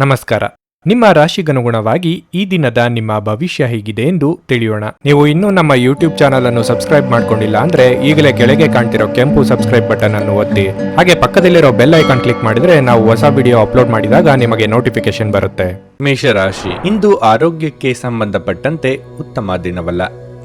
ನಮಸ್ಕಾರ. ನಿಮ್ಮ ರಾಶಿಗನುಗುಣವಾಗಿ ಈ ದಿನದ ನಿಮ್ಮ ಭವಿಷ್ಯ ಹೇಗಿದೆ ಎಂದು ತಿಳಿಯೋಣ. ನೀವು ಇನ್ನೂ ನಮ್ಮ ಯೂಟ್ಯೂಬ್ ಚಾನಲ್ ಅನ್ನು ಸಬ್ಸ್ಕ್ರೈಬ್ ಮಾಡ್ಕೊಂಡಿಲ್ಲ ಅಂದ್ರೆ ಈಗಲೇ ಕೆಳಗೆ ಕಾಣ್ತಿರೋ ಕೆಂಪು ಸಬ್ಸ್ಕ್ರೈಬ್ ಬಟನ್ ಅನ್ನು ಒತ್ತಿ. ಹಾಗೆ ಪಕ್ಕದಲ್ಲಿರೋ ಬೆಲ್ ಐಕಾನ್ ಕ್ಲಿಕ್ ಮಾಡಿದ್ರೆ ನಾವು ಹೊಸ ವಿಡಿಯೋ ಅಪ್ಲೋಡ್ ಮಾಡಿದಾಗ ನಿಮಗೆ ನೋಟಿಫಿಕೇಶನ್ ಬರುತ್ತೆ. ಮೇಷರಾಶಿ, ಇಂದು ಆರೋಗ್ಯಕ್ಕೆ ಸಂಬಂಧಪಟ್ಟಂತೆ ಉತ್ತಮ ದಿನವಲ್ಲ.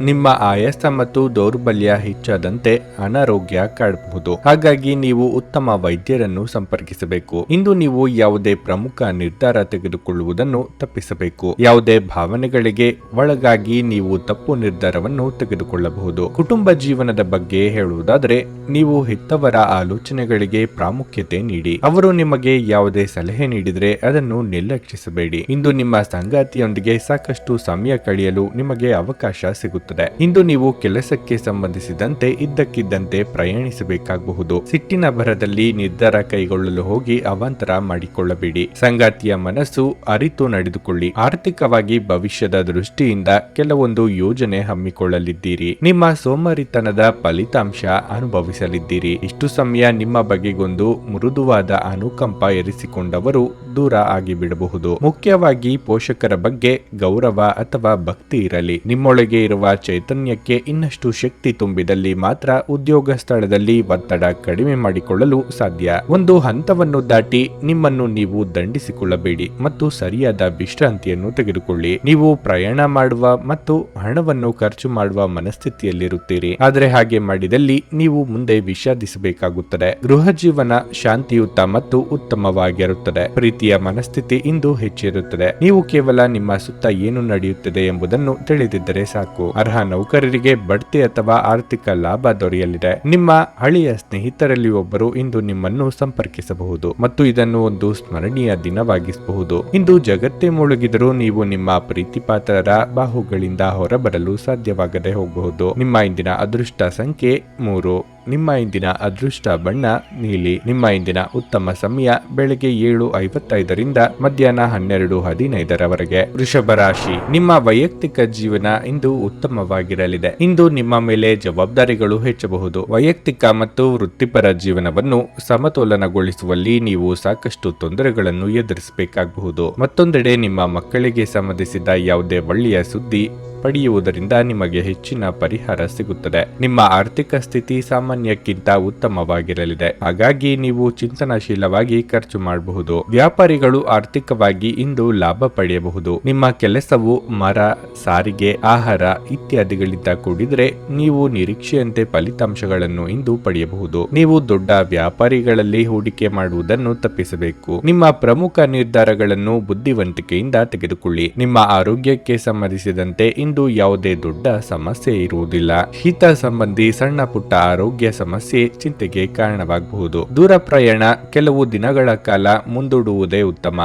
ನಿಮ್ಮ ಆಯಾಸ ಮತ್ತು ದೌರ್ಬಲ್ಯ ಹೆಚ್ಚಾದಂತೆ ಅನಾರೋಗ್ಯ ಕಾಡಬಹುದು. ಹಾಗಾಗಿ ನೀವು ಉತ್ತಮ ವೈದ್ಯರನ್ನು ಸಂಪರ್ಕಿಸಬೇಕು. ಇಂದು ನೀವು ಯಾವುದೇ ಪ್ರಮುಖ ನಿರ್ಧಾರ ತೆಗೆದುಕೊಳ್ಳುವುದನ್ನು ತಪ್ಪಿಸಬೇಕು. ಯಾವುದೇ ಭಾವನೆಗಳಿಗೆ ಒಳಗಾಗಿ ನೀವು ತಪ್ಪು ನಿರ್ಧಾರವನ್ನು ತೆಗೆದುಕೊಳ್ಳಬಹುದು. ಕುಟುಂಬ ಜೀವನದ ಬಗ್ಗೆ ಹೇಳುವುದಾದರೆ, ನೀವು ಹೆತ್ತವರ ಆಲೋಚನೆಗಳಿಗೆ ಪ್ರಾಮುಖ್ಯತೆ ನೀಡಿ. ಅವರು ನಿಮಗೆ ಯಾವುದೇ ಸಲಹೆ ನೀಡಿದರೆ ಅದನ್ನು ನಿರ್ಲಕ್ಷಿಸಬೇಡಿ. ಇಂದು ನಿಮ್ಮ ಸಂಗಾತಿಯೊಂದಿಗೆ ಸಾಕಷ್ಟು ಸಮಯ ಕಳೆಯಲು ನಿಮಗೆ ಅವಕಾಶ ಸಿಗುತ್ತದೆ. ಇಂದು ನೀವು ಕೆಲಸಕ್ಕೆ ಸಂಬಂಧಿಸಿದಂತೆ ಇದ್ದಕ್ಕಿದ್ದಂತೆ ಪ್ರಯಾಣಿಸಬೇಕಾಗಬಹುದು. ಸಿಟ್ಟಿನ ಭರದಲ್ಲಿ ನಿರ್ಧಾರ ಕೈಗೊಳ್ಳಲು ಹೋಗಿ ಅವಾಂತರ ಮಾಡಿಕೊಳ್ಳಬೇಡಿ. ಸಂಗಾತಿಯ ಮನಸ್ಸು ಅರಿತು ನಡೆದುಕೊಳ್ಳಿ. ಆರ್ಥಿಕವಾಗಿ ಭವಿಷ್ಯದ ದೃಷ್ಟಿಯಿಂದ ಕೆಲವೊಂದು ಯೋಜನೆ ಹಮ್ಮಿಕೊಳ್ಳಲಿದ್ದೀರಿ. ನಿಮ್ಮ ಸೋಮಾರಿತನದ ಫಲಿತಾಂಶ ಅನುಭವಿಸಲಿದ್ದೀರಿ. ಇಷ್ಟು ಸಮಯ ನಿಮ್ಮ ಬಗೆಗೊಂದು ಮೃದುವಾದ ಅನುಕಂಪ ಇರಿಸಿಕೊಂಡವರು ದೂರ ಆಗಿಬಿಡಬಹುದು. ಮುಖ್ಯವಾಗಿ ಪೋಷಕರ ಬಗ್ಗೆ ಗೌರವ ಅಥವಾ ಭಕ್ತಿ ಇರಲಿ. ನಿಮ್ಮೊಳಗೆ ಇರುವ ಚೈತನ್ಯಕ್ಕೆ ಇನ್ನಷ್ಟು ಶಕ್ತಿ ತುಂಬಿದಲ್ಲಿ ಮಾತ್ರ ಉದ್ಯೋಗ ಸ್ಥಳದಲ್ಲಿ ಒತ್ತಡ ಕಡಿಮೆ ಮಾಡಿಕೊಳ್ಳಲು ಸಾಧ್ಯ. ಒಂದು ಹಂತವನ್ನು ದಾಟಿ ನಿಮ್ಮನ್ನು ನೀವು ದಂಡಿಸಿಕೊಳ್ಳಬೇಡಿ ಮತ್ತು ಸರಿಯಾದ ವಿಶ್ರಾಂತಿಯನ್ನು ತೆಗೆದುಕೊಳ್ಳಿ. ನೀವು ಪ್ರಯಾಣ ಮಾಡುವ ಮತ್ತು ಹಣವನ್ನು ಖರ್ಚು ಮಾಡುವ ಮನಸ್ಥಿತಿಯಲ್ಲಿರುತ್ತೀರಿ. ಆದರೆ ಹಾಗೆ ಮಾಡಿದಲ್ಲಿ ನೀವು ಮುಂದೆ ವಿಷಾದಿಸಬೇಕಾಗುತ್ತದೆ. ಗೃಹ ಜೀವನ ಶಾಂತಿಯುತ ಮತ್ತು ಉತ್ತಮವಾಗಿರುತ್ತದೆ. ಪ್ರೀತಿಯ ಮನಸ್ಥಿತಿ ಇಂದು ಹೆಚ್ಚಿರುತ್ತದೆ. ನೀವು ಕೇವಲ ನಿಮ್ಮ ಸುತ್ತ ಏನು ನಡೆಯುತ್ತದೆ ಎಂಬುದನ್ನು ತಿಳಿದಿದ್ದರೆ ಸಾಕು. ಅರ್ಹ ನೌಕರರಿಗೆ ಬಡ್ತಿ ಅಥವಾ ಆರ್ಥಿಕ ಲಾಭ ದೊರೆಯಲಿದೆ. ನಿಮ್ಮ ಹಳೆಯ ಸ್ನೇಹಿತರಲ್ಲಿ ಒಬ್ಬರು ಇಂದು ನಿಮ್ಮನ್ನು ಸಂಪರ್ಕಿಸಬಹುದು ಮತ್ತು ಇದನ್ನು ಒಂದು ಸ್ಮರಣೀಯ ದಿನವಾಗಿಸಬಹುದು. ಇಂದು ಜಗತ್ತೇ ಮುಳುಗಿದರೂ ನೀವು ನಿಮ್ಮ ಪ್ರೀತಿಪಾತ್ರರ ಬಾಹುಗಳಿಂದ ಹೊರಬರಲು ಸಾಧ್ಯವಾಗದೆ ಹೋಗಬಹುದು. ನಿಮ್ಮ ಇಂದಿನ ಅದೃಷ್ಟ ಸಂಖ್ಯೆ 3. ನಿಮ್ಮ ಇಂದಿನ ಅದೃಷ್ಟ ಬಣ್ಣ ನೀಲಿ. ನಿಮ್ಮ ಇಂದಿನ ಉತ್ತಮ ಸಮಯ ಬೆಳಗ್ಗೆ 7:55ರಿಂದ ಮಧ್ಯಾಹ್ನ 12:15ರವರೆಗೆ. ವೃಷಭ ರಾಶಿ, ನಿಮ್ಮ ವೈಯಕ್ತಿಕ ಜೀವನ ಇಂದು ಉತ್ತಮವಾಗಿರಲಿದೆ. ಇಂದು ನಿಮ್ಮ ಮೇಲೆ ಜವಾಬ್ದಾರಿಗಳು ಹೆಚ್ಚಬಹುದು. ವೈಯಕ್ತಿಕ ಮತ್ತು ವೃತ್ತಿಪರ ಜೀವನವನ್ನು ಸಮತೋಲನಗೊಳಿಸುವಲ್ಲಿ ನೀವು ಸಾಕಷ್ಟು ತೊಂದರೆಗಳನ್ನು ಎದುರಿಸಬೇಕಾಗಬಹುದು. ಮತ್ತೊಂದೆಡೆ ನಿಮ್ಮ ಮಕ್ಕಳಿಗೆ ಸಂಬಂಧಿಸಿದ ಯಾವುದೇ ಒಳ್ಳೆಯ ಸುದ್ದಿ ಪಡೆಯುವುದರಿಂದ ನಿಮಗೆ ಹೆಚ್ಚಿನ ಪರಿಹಾರ ಸಿಗುತ್ತದೆ. ನಿಮ್ಮ ಆರ್ಥಿಕ ಸ್ಥಿತಿ ಸಾಮಾನ್ಯಕ್ಕಿಂತ ಉತ್ತಮವಾಗಿರಲಿದೆ. ಹಾಗಾಗಿ ನೀವು ಚಿಂತನಶೀಲವಾಗಿ ಖರ್ಚು ಮಾಡಬಹುದು. ವ್ಯಾಪಾರಿಗಳು ಆರ್ಥಿಕವಾಗಿ ಇಂದು ಲಾಭ ಪಡೆಯಬಹುದು. ನಿಮ್ಮ ಕೆಲಸವು ಮರ, ಸಾರಿಗೆ, ಆಹಾರ ಇತ್ಯಾದಿಗಳಿಂದ ಕೂಡಿದರೆ ನೀವು ನಿರೀಕ್ಷೆಯಂತೆ ಫಲಿತಾಂಶಗಳನ್ನು ಇಂದು ಪಡೆಯಬಹುದು. ನೀವು ದೊಡ್ಡ ವ್ಯಾಪಾರಿಗಳಲ್ಲಿ ಹೂಡಿಕೆ ಮಾಡುವುದನ್ನು ತಪ್ಪಿಸಬೇಕು. ನಿಮ್ಮ ಪ್ರಮುಖ ನಿರ್ಧಾರಗಳನ್ನು ಬುದ್ಧಿವಂತಿಕೆಯಿಂದ ತೆಗೆದುಕೊಳ್ಳಿ. ನಿಮ್ಮ ಆರೋಗ್ಯಕ್ಕೆ ಸಂಬಂಧಿಸಿದಂತೆ ಇಂದು ಯಾವುದೇ ದೊಡ್ಡ ಸಮಸ್ಯೆ ಇರುವುದಿಲ್ಲ. ಶೀತ ಸಂಬಂಧಿ ಸಣ್ಣ ಪುಟ್ಟ ಆರೋಗ್ಯ ಸಮಸ್ಯೆ ಚಿಂತೆಗೆ ಕಾರಣವಾಗಬಹುದು. ದೂರ ಪ್ರಯಾಣ ಕೆಲವು ದಿನಗಳ ಕಾಲ ಮುಂದೂಡುವುದೇ ಉತ್ತಮ.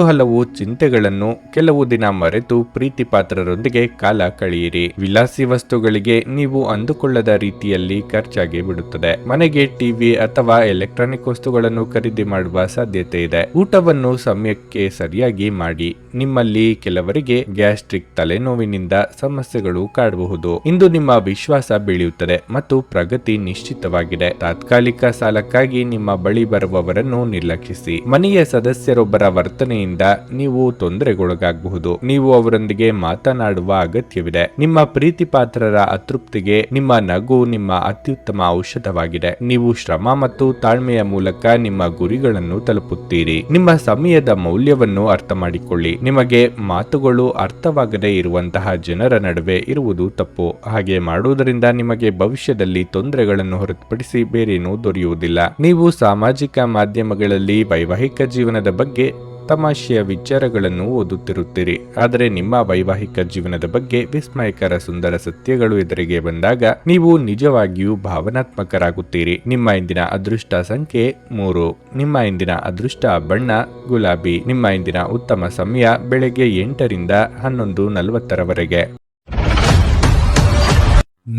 ಹಲವು ಚಿಂತೆಗಳನ್ನು ಕೆಲವು ದಿನ ಮರೆತು ಪ್ರೀತಿ ಪಾತ್ರರೊಂದಿಗೆ ಕಾಲ ಕಳೆಯಿರಿ. ವಿಲಾಸಿ ವಸ್ತುಗಳಿಗೆ ನೀವು ಅಂದುಕೊಳ್ಳದ ರೀತಿಯಲ್ಲಿ ಖರ್ಚಾಗಿ ಬಿಡುತ್ತದೆ. ಮನೆಗೆ ಟಿವಿ ಅಥವಾ ಎಲೆಕ್ಟ್ರಾನಿಕ್ ವಸ್ತುಗಳನ್ನು ಖರೀದಿ ಮಾಡುವ ಸಾಧ್ಯತೆ ಇದೆ. ಊಟವನ್ನು ಸಮಯಕ್ಕೆ ಸರಿಯಾಗಿ ಮಾಡಿ. ನಿಮ್ಮಲ್ಲಿ ಕೆಲವರಿಗೆ ಗ್ಯಾಸ್ಟ್ರಿಕ್ ತಲೆನೋವಿನಿಂದ ಸಮಸ್ಯೆಗಳು ಕಾಡಬಹುದು. ಇಂದು ನಿಮ್ಮ ವಿಶ್ವಾಸ ಬೆಳೆಯುತ್ತದೆ ಮತ್ತು ಪ್ರಗತಿ ನಿಶ್ಚಿತವಾಗಿದೆ. ತಾತ್ಕಾಲಿಕ ಸಾಲಕ್ಕಾಗಿ ನಿಮ್ಮ ಬಳಿ ಬರುವವರನ್ನು ನಿರ್ಲಕ್ಷಿಸಿ. ಮನೆಯ ಸದಸ್ಯರೊಬ್ಬರ ವರ್ತನೆಯಿಂದ ನೀವು ತೊಂದರೆಗೊಳಗಾಗಬಹುದು. ನೀವು ಅವರೊಂದಿಗೆ ಮಾತನಾಡುವ ಅಗತ್ಯವಿದೆ. ನಿಮ್ಮ ಪ್ರೀತಿ ಪಾತ್ರರ ಅತೃಪ್ತಿಗೆ ನಿಮ್ಮ ನಗು ನಿಮ್ಮ ಅತ್ಯುತ್ತಮ ಔಷಧವಾಗಿದೆ. ನೀವು ಶ್ರಮ ಮತ್ತು ತಾಳ್ಮೆಯ ಮೂಲಕ ನಿಮ್ಮ ಗುರಿಗಳನ್ನು ತಲುಪುತ್ತೀರಿ. ನಿಮ್ಮ ಸಮಯದ ಮೌಲ್ಯವನ್ನು ಅರ್ಥ ಮಾಡಿಕೊಳ್ಳಿ. ನಿಮಗೆ ಮಾತುಗಳು ಅರ್ಥವಾಗದೇ ಇರುವಂತಹ ಜನರ ನಡುವೆ ಇರುವುದು ತಪ್ಪು. ಹಾಗೆ ಮಾಡುವುದರಿಂದ ನಿಮಗೆ ಭವಿಷ್ಯದಲ್ಲಿ ತೊಂದರೆಗಳನ್ನು ಹೊರತುಪಡಿಸಿ ಬೇರೇನೂ ದೊರೆಯುವುದಿಲ್ಲ. ನೀವು ಸಾಮಾಜಿಕ ಮಾಧ್ಯಮಗಳಲ್ಲಿ ವೈವಾಹಿಕ ಜೀವನದ ಬಗ್ಗೆ ತಮಾಷೆಯ ವಿಚಾರಗಳನ್ನು ಓದುತ್ತಿರುತ್ತೀರಿ. ಆದರೆ ನಿಮ್ಮ ವೈವಾಹಿಕ ಜೀವನದ ಬಗ್ಗೆ ವಿಸ್ಮಯಕರ ಸುಂದರ ಸತ್ಯಗಳು ಎದುರಿಗೆ ಬಂದಾಗ ನೀವು ನಿಜವಾಗಿಯೂ ಭಾವನಾತ್ಮಕರಾಗುತ್ತೀರಿ. ನಿಮ್ಮ ಇಂದಿನ ಅದೃಷ್ಟ ಸಂಖ್ಯೆ 3. ನಿಮ್ಮ ಇಂದಿನ ಅದೃಷ್ಟ ಬಣ್ಣ ಗುಲಾಬಿ. ನಿಮ್ಮ ಇಂದಿನ ಉತ್ತಮ ಸಮಯ ಬೆಳಗ್ಗೆ 8ರಿಂದ 11:40ರವರೆಗೆ.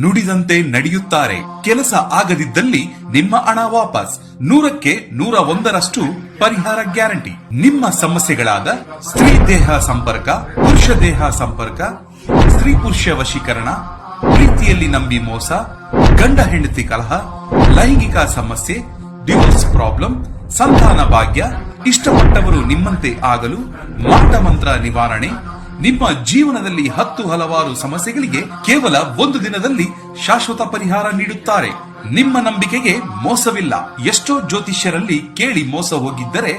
ನುಡಿದಂತೆ ನಡೆಯುತ್ತಾರೆ. ಕೆಲಸ ಆಗದಿದ್ದಲ್ಲಿ ನಿಮ್ಮ ಹಣ ವಾಪಸ್. 100ಕ್ಕೆ 101ರಷ್ಟು ಪರಿಹಾರ ಗ್ಯಾರಂಟಿ. ನಿಮ್ಮ ಸಮಸ್ಯೆಗಳಾದ ಸ್ತ್ರೀ ದೇಹ ಸಂಪರ್ಕ, ಪುರುಷ ದೇಹ ಸಂಪರ್ಕ, ಸ್ತ್ರೀ ಪುರುಷ ವಶೀಕರಣ, ಪ್ರೀತಿಯಲ್ಲಿ ನಂಬಿ ಮೋಸ, ಗಂಡ ಹೆಂಡತಿ ಕಲಹ, ಲೈಂಗಿಕ ಸಮಸ್ಯೆ, ಡಿವೋರ್ಸ್ ಪ್ರಾಬ್ಲಮ್, ಸಂತಾನ ಭಾಗ್ಯ, ಇಷ್ಟಪಟ್ಟವರು ನಿಮ್ಮಂತೆ ಆಗಲು ಮಾಟ ಮಂತ್ರ ನಿವಾರಣೆ, ನಿಮ್ಮ ಜೀವನದಲ್ಲಿ 10 ಹಲವಾರು ಸಮಸ್ಯೆಗಳಿಗೆ ಕೇವಲ 1 ದಿನದಲ್ಲಿ ಶಾಶ್ವತ ಪರಿಹಾರ ನೀಡುತ್ತಾರೆ. ನಿಮ್ಮ ನಂಬಿಕೆಗೆ ಮೋಸವಿಲ್ಲ. ಎಷ್ಟೋ ಜ್ಯೋತಿಷ್ಯರಲ್ಲಿ ಕೇಳಿ ಮೋಸ ಹೋಗಿದ್ದರೆ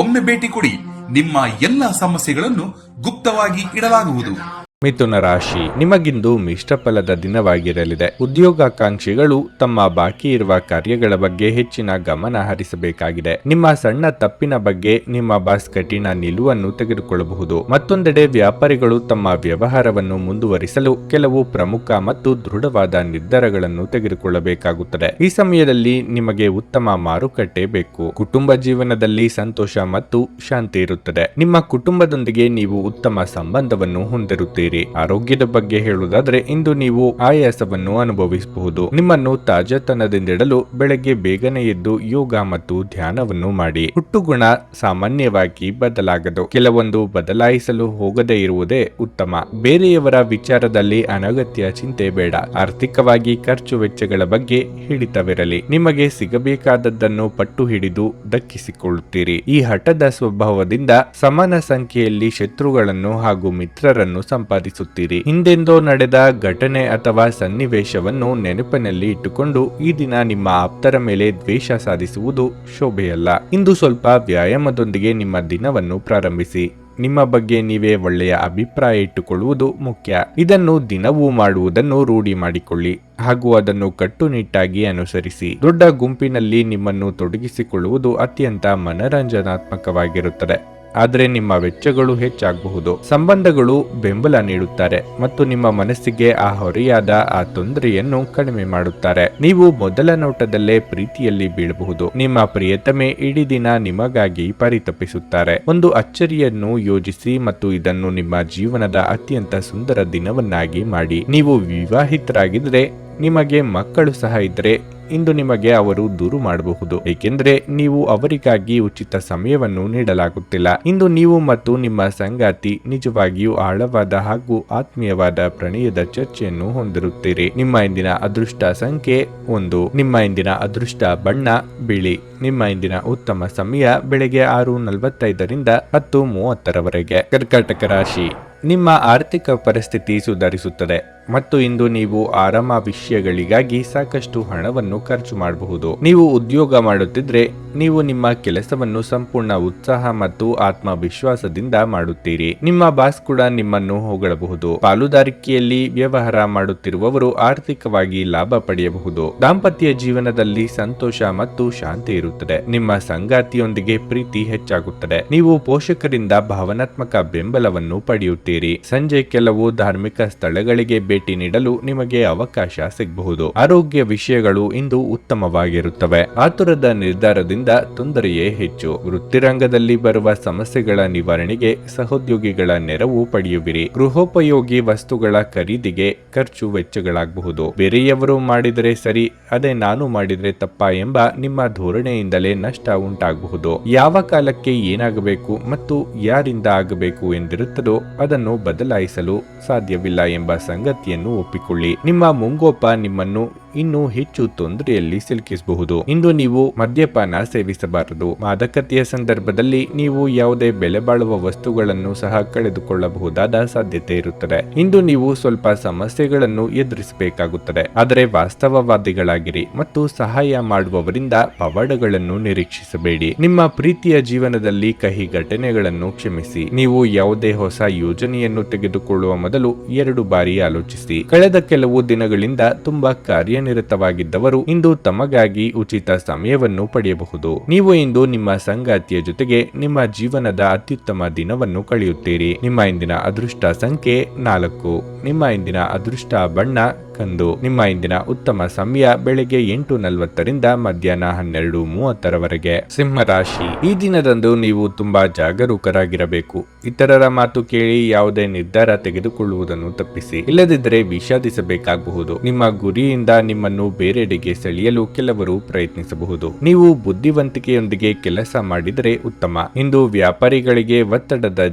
ಒಮ್ಮೆ ಭೇಟಿ ಕೊಡಿ. ನಿಮ್ಮ ಎಲ್ಲ ಸಮಸ್ಯೆಗಳನ್ನು ಗುಪ್ತವಾಗಿ ಇಡಲಾಗುವುದು. ಮಿಥುನ ರಾಶಿ, ನಿಮಗಿಂದು ಮಿಶ್ರ ಫಲದ ದಿನವಾಗಿರಲಿದೆ. ಉದ್ಯೋಗಾಕಾಂಕ್ಷಿಗಳು ತಮ್ಮ ಬಾಕಿ ಇರುವ ಕಾರ್ಯಗಳ ಬಗ್ಗೆ ಹೆಚ್ಚಿನ ಗಮನ ಹರಿಸಬೇಕಾಗಿದೆ. ನಿಮ್ಮ ಸಣ್ಣ ತಪ್ಪಿನ ಬಗ್ಗೆ ನಿಮ್ಮ ಬಾಸ್ ಕಠಿಣ ನಿಲುವನ್ನು ತೆಗೆದುಕೊಳ್ಳಬಹುದು. ಮತ್ತೊಂದೆಡೆ ವ್ಯಾಪಾರಿಗಳು ತಮ್ಮ ವ್ಯವಹಾರವನ್ನು ಮುಂದುವರಿಸಲು ಕೆಲವು ಪ್ರಮುಖ ಮತ್ತು ದೃಢವಾದ ನಿರ್ಧಾರಗಳನ್ನು ತೆಗೆದುಕೊಳ್ಳಬೇಕಾಗುತ್ತದೆ. ಈ ಸಮಯದಲ್ಲಿ ನಿಮಗೆ ಉತ್ತಮ ಮಾರುಕಟ್ಟೆ ಬೇಕು. ಕುಟುಂಬ ಜೀವನದಲ್ಲಿ ಸಂತೋಷ ಮತ್ತು ಶಾಂತಿ ಇರುತ್ತದೆ. ನಿಮ್ಮ ಕುಟುಂಬದೊಂದಿಗೆ ನೀವು ಉತ್ತಮ ಸಂಬಂಧವನ್ನು ಹೊಂದಿರುತ್ತೀರಿ. ಆರೋಗ್ಯದ ಬಗ್ಗೆ ಹೇಳುವುದಾದ್ರೆ ಇಂದು ನೀವು ಆಯಾಸವನ್ನು ಅನುಭವಿಸಬಹುದು. ನಿಮ್ಮನ್ನು ತಾಜಾತನದಿಂದಿಡಲು ಬೆಳಗ್ಗೆ ಬೇಗನೆ ಎದ್ದು ಯೋಗ ಮತ್ತು ಧ್ಯಾನವನ್ನು ಮಾಡಿ. ಹುಟ್ಟುಗುಣ ಸಾಮಾನ್ಯವಾಗಿ ಬದಲಾಗದು. ಕೆಲವೊಂದು ಬದಲಾಯಿಸಲು ಹೋಗದೇ ಇರುವುದೇ ಉತ್ತಮ. ಬೇರೆಯವರ ವಿಚಾರದಲ್ಲಿ ಅನಗತ್ಯ ಚಿಂತೆ ಬೇಡ. ಆರ್ಥಿಕವಾಗಿ ಖರ್ಚು ವೆಚ್ಚಗಳ ಬಗ್ಗೆ ಹಿಡಿತವಿರಲಿ. ನಿಮಗೆ ಸಿಗಬೇಕಾದದ್ದನ್ನು ಪಟ್ಟು ಹಿಡಿದು ದಕ್ಕಿಸಿಕೊಳ್ಳುತ್ತೀರಿ. ಈ ಹಠದ ಸ್ವಭಾವದಿಂದ ಸಮಾನ ಸಂಖ್ಯೆಯಲ್ಲಿ ಶತ್ರುಗಳನ್ನು ಹಾಗೂ ಮಿತ್ರರನ್ನು ಸಂಪಾದಿಸುತ್ತೀರಿ. ಹಿಂದೆಂದೋ ನಡೆದ ಘಟನೆ ಅಥವಾ ಸನ್ನಿವೇಶವನ್ನು ನೆನಪಿನಲ್ಲಿ ಇಟ್ಟುಕೊಂಡು ಈ ದಿನ ನಿಮ್ಮ ಆಪ್ತರ ಮೇಲೆ ದ್ವೇಷ ಸಾಧಿಸುವುದು ಶೋಭೆಯಲ್ಲ. ಇಂದು ಸ್ವಲ್ಪ ವ್ಯಾಯಾಮದೊಂದಿಗೆ ನಿಮ್ಮ ದಿನವನ್ನು ಪ್ರಾರಂಭಿಸಿ. ನಿಮ್ಮ ಬಗ್ಗೆ ನೀವೇ ಒಳ್ಳೆಯ ಅಭಿಪ್ರಾಯ ಇಟ್ಟುಕೊಳ್ಳುವುದು ಮುಖ್ಯ. ಇದನ್ನು ದಿನವೂ ಮಾಡುವುದನ್ನು ರೂಢಿ ಮಾಡಿಕೊಳ್ಳಿ ಹಾಗೂ ಅದನ್ನು ಕಟ್ಟುನಿಟ್ಟಾಗಿ ಅನುಸರಿಸಿ. ದೊಡ್ಡ ಗುಂಪಿನಲ್ಲಿ ನಿಮ್ಮನ್ನು ತೊಡಗಿಸಿಕೊಳ್ಳುವುದು ಅತ್ಯಂತ ಮನರಂಜನಾತ್ಮಕವಾಗಿರುತ್ತದೆ. ಆದರೆ ನಿಮ್ಮ ವೆಚ್ಚಗಳು ಹೆಚ್ಚಾಗಬಹುದು. ಸಂಬಂಧಗಳು ಬೆಂಬಲ ನೀಡುತ್ತಾರೆ ಮತ್ತು ನಿಮ್ಮ ಮನಸ್ಸಿಗೆ ಆ ಹೊರೆಯಾದ ಆ ತೊಂದರೆಯನ್ನು ಕಡಿಮೆ ಮಾಡುತ್ತಾರೆ. ನೀವು ಮೊದಲ ನೋಟದಲ್ಲೇ ಪ್ರೀತಿಯಲ್ಲಿ ಬೀಳಬಹುದು. ನಿಮ್ಮ ಪ್ರಿಯತಮೆ ಇಡೀ ದಿನ ನಿಮಗಾಗಿ ಪರಿತಪಿಸುತ್ತಾರೆ. ಒಂದು ಅಚ್ಚರಿಯನ್ನು ಯೋಜಿಸಿ ಮತ್ತು ಇದನ್ನು ನಿಮ್ಮ ಜೀವನದ ಅತ್ಯಂತ ಸುಂದರ ದಿನವನ್ನಾಗಿ ಮಾಡಿ. ನೀವು ವಿವಾಹಿತರಾಗಿದ್ದರೆ ನಿಮಗೆ ಮಕ್ಕಳು ಸಹ ಇದ್ದರೆ ಇಂದು ನಿಮಗೆ ಅವರು ದೂರು ಮಾಡಬಹುದು, ಏಕೆಂದರೆ ನೀವು ಅವರಿಗಾಗಿ ಉಚಿತ ಸಮಯವನ್ನು ನೀಡಲಾಗುತ್ತಿಲ್ಲ. ಇಂದು ನೀವು ಮತ್ತು ನಿಮ್ಮ ಸಂಗಾತಿ ನಿಜವಾಗಿಯೂ ಆಳವಾದ ಹಾಗೂ ಆತ್ಮೀಯವಾದ ಪ್ರಣಯದ ಚರ್ಚೆಯನ್ನು ಹೊಂದಿರುತ್ತೀರಿ. ನಿಮ್ಮ ಇಂದಿನ ಅದೃಷ್ಟ ಸಂಖ್ಯೆ 1. ನಿಮ್ಮ ಇಂದಿನ ಅದೃಷ್ಟ ಬಣ್ಣ ಬಿಳಿ. ನಿಮ್ಮ ಇಂದಿನ ಉತ್ತಮ ಸಮಯ ಬೆಳಗ್ಗೆ 6:45ರಿಂದ 10:30ರವರೆಗೆ. ಕರ್ಕಾಟಕ ರಾಶಿ, ನಿಮ್ಮ ಆರ್ಥಿಕ ಪರಿಸ್ಥಿತಿ ಸುಧಾರಿಸುತ್ತದೆ ಮತ್ತು ಇಂದು ನೀವು ಆರಾಮ ವಿಷಯಗಳಿಗಾಗಿ ಸಾಕಷ್ಟು ಹಣವನ್ನು ಖರ್ಚು ಮಾಡಬಹುದು. ನೀವು ಉದ್ಯೋಗ ಮಾಡುತ್ತಿದ್ರೆ ನೀವು ನಿಮ್ಮ ಕೆಲಸವನ್ನು ಸಂಪೂರ್ಣ ಉತ್ಸಾಹ ಮತ್ತು ಆತ್ಮವಿಶ್ವಾಸದಿಂದ ಮಾಡುತ್ತೀರಿ. ನಿಮ್ಮ ಬಾಸ್ ಕೂಡ ನಿಮ್ಮನ್ನು ಹೊಗಳಬಹುದು. ಪಾಲುದಾರಿಕೆಯಲ್ಲಿ ವ್ಯವಹಾರ ಮಾಡುತ್ತಿರುವವರು ಆರ್ಥಿಕವಾಗಿ ಲಾಭ ಪಡೆಯಬಹುದು. ದಾಂಪತ್ಯ ಜೀವನದಲ್ಲಿ ಸಂತೋಷ ಮತ್ತು ಶಾಂತಿ ಇರುತ್ತದೆ. ನಿಮ್ಮ ಸಂಗಾತಿಯೊಂದಿಗೆ ಪ್ರೀತಿ ಹೆಚ್ಚಾಗುತ್ತದೆ. ನೀವು ಪೋಷಕರಿಂದ ಭಾವನಾತ್ಮಕ ಬೆಂಬಲವನ್ನು ಪಡೆಯುತ್ತೀರಿ. ಸಂಜೆ ಕೆಲವು ಧಾರ್ಮಿಕ ಸ್ಥಳಗಳಿಗೆ ಭೇಟಿ ನೀಡಲು ನಿಮಗೆ ಅವಕಾಶ ಸಿಗಬಹುದು. ಆರೋಗ್ಯ ವಿಷಯಗಳು ಇಂದು ಉತ್ತಮವಾಗಿರುತ್ತವೆ. ಆತುರದ ನಿರ್ಧಾರದಿಂದ ತೊಂದರೆಯೇ ಹೆಚ್ಚು. ವೃತ್ತಿರಂಗದಲ್ಲಿ ಬರುವ ಸಮಸ್ಯೆಗಳ ನಿವಾರಣೆಗೆ ಸಹೋದ್ಯೋಗಿಗಳ ನೆರವು ಪಡೆಯುವಿರಿ. ಗೃಹೋಪಯೋಗಿ ವಸ್ತುಗಳ ಖರೀದಿಗೆ ಖರ್ಚು ವೆಚ್ಚಗಳಾಗಬಹುದು. ಬೇರೆಯವರು ಮಾಡಿದರೆ ಸರಿ, ಅದೇ ನಾನು ಮಾಡಿದರೆ ತಪ್ಪಾ ಎಂಬ ನಿಮ್ಮ ಧೋರಣೆಯಿಂದಲೇ ನಷ್ಟ ಉಂಟಾಗಬಹುದು. ಯಾವ ಕಾಲಕ್ಕೆ ಏನಾಗಬೇಕು ಮತ್ತು ಯಾರಿಂದ ಆಗಬೇಕು ಎಂದಿರುತ್ತದೋ ಅದನ್ನು ಬದಲಾಯಿಸಲು ಸಾಧ್ಯವಿಲ್ಲ ಎಂಬ ಸಂಗತಿಯನ್ನು ಒಪ್ಪಿಕೊಳ್ಳಿ. ನಿಮ್ಮ ಮುಂಗೋಪ ನಿಮ್ಮನ್ನು ಇನ್ನೂ ಹೆಚ್ಚು ತೊಂದರೆಯಲ್ಲಿ ಸಿಲುಕಿಸಬಹುದು. ಇಂದು ನೀವು ಮದ್ಯಪಾನ ಸೇವಿಸಬಾರದು. ಮಾದಕತೆಯ ಸಂದರ್ಭದಲ್ಲಿ ನೀವು ಯಾವುದೇ ಬೆಲೆ ಬಾಳುವ ವಸ್ತುಗಳನ್ನು ಸಹ ಕಳೆದುಕೊಳ್ಳಬಹುದಾದ ಸಾಧ್ಯತೆ ಇರುತ್ತದೆ. ಇಂದು ನೀವು ಸ್ವಲ್ಪ ಸಮಸ್ಯೆಗಳನ್ನು ಎದುರಿಸಬೇಕಾಗುತ್ತದೆ. ಆದರೆ ವಾಸ್ತವವಾದಿಗಳಾಗಿರಿ ಮತ್ತು ಸಹಾಯ ಮಾಡುವವರಿಂದ ಪವಾಡಗಳನ್ನು ನಿರೀಕ್ಷಿಸಬೇಡಿ. ನಿಮ್ಮ ಪ್ರೀತಿಯ ಜೀವನದಲ್ಲಿ ಕಹಿ ಘಟನೆಗಳನ್ನು ಕ್ಷಮಿಸಿ. ನೀವು ಯಾವುದೇ ಹೊಸ ಯೋಜನೆಯನ್ನು ತೆಗೆದುಕೊಳ್ಳುವ ಮೊದಲು 2 ಬಾರಿ ಆಲೋಚಿಸಿ. ಕಳೆದ ಕೆಲವು ದಿನಗಳಿಂದ ತುಂಬಾ ಕಾರ್ಯನಿರತವಾಗಿದ್ದವರು ಇಂದು ತಮಗಾಗಿ ಉಚಿತ ಸಮಯವನ್ನು ಪಡೆಯಬಹುದು. ನೀವು ಇಂದು ನಿಮ್ಮ ಸಂಗಾತಿಯ ಜೊತೆಗೆ ನಿಮ್ಮ ಜೀವನದ ಅತ್ಯುತ್ತಮ ದಿನವನ್ನು ಕಳೆಯುತ್ತೀರಿ. ನಿಮ್ಮ ಇಂದಿನ ಅದೃಷ್ಟ ಸಂಖ್ಯೆ 4. ನಿಮ್ಮ ಇಂದಿನ ಅದೃಷ್ಟ ಬಣ್ಣ ಕಂದು. ನಿಮ್ಮ ಇಂದಿನ ಉತ್ತಮ ಸಮಯ ಬೆಳಗ್ಗೆ 8:40ರಿಂದ ಮಧ್ಯಾಹ್ನ 12:30ರವರೆಗೆ. ಸಿಂಹ ರಾಶಿ, ಈ ದಿನದಂದು ನೀವು ತುಂಬಾ ಜಾಗರೂಕರಾಗಿರಬೇಕು. ಇತರರ ಮಾತು ಕೇಳಿ ಯಾವುದೇ ನಿರ್ಧಾರ ತೆಗೆದುಕೊಳ್ಳುವುದನ್ನು ತಪ್ಪಿಸಿ, ಇಲ್ಲದಿದ್ದರೆ ವಿಷಾದಿಸಬೇಕಾಗಬಹುದು. ನಿಮ್ಮ ಗುರಿಯಿಂದ ನಿಮ್ಮನ್ನು ಬೇರೆಡೆಗೆ ಸೆಳೆಯಲು ಕೆಲವರು ಪ್ರಯತ್ನಿಸಬಹುದು. ನೀವು ಬುದ್ಧಿವಂತಿಕೆಯೊಂದಿಗೆ ಕೆಲಸ ಮಾಡಿದರೆ ಉತ್ತಮ. ಇಂದು ವ್ಯಾಪಾರಿಗಳಿಗೆ ಒತ್ತಡದ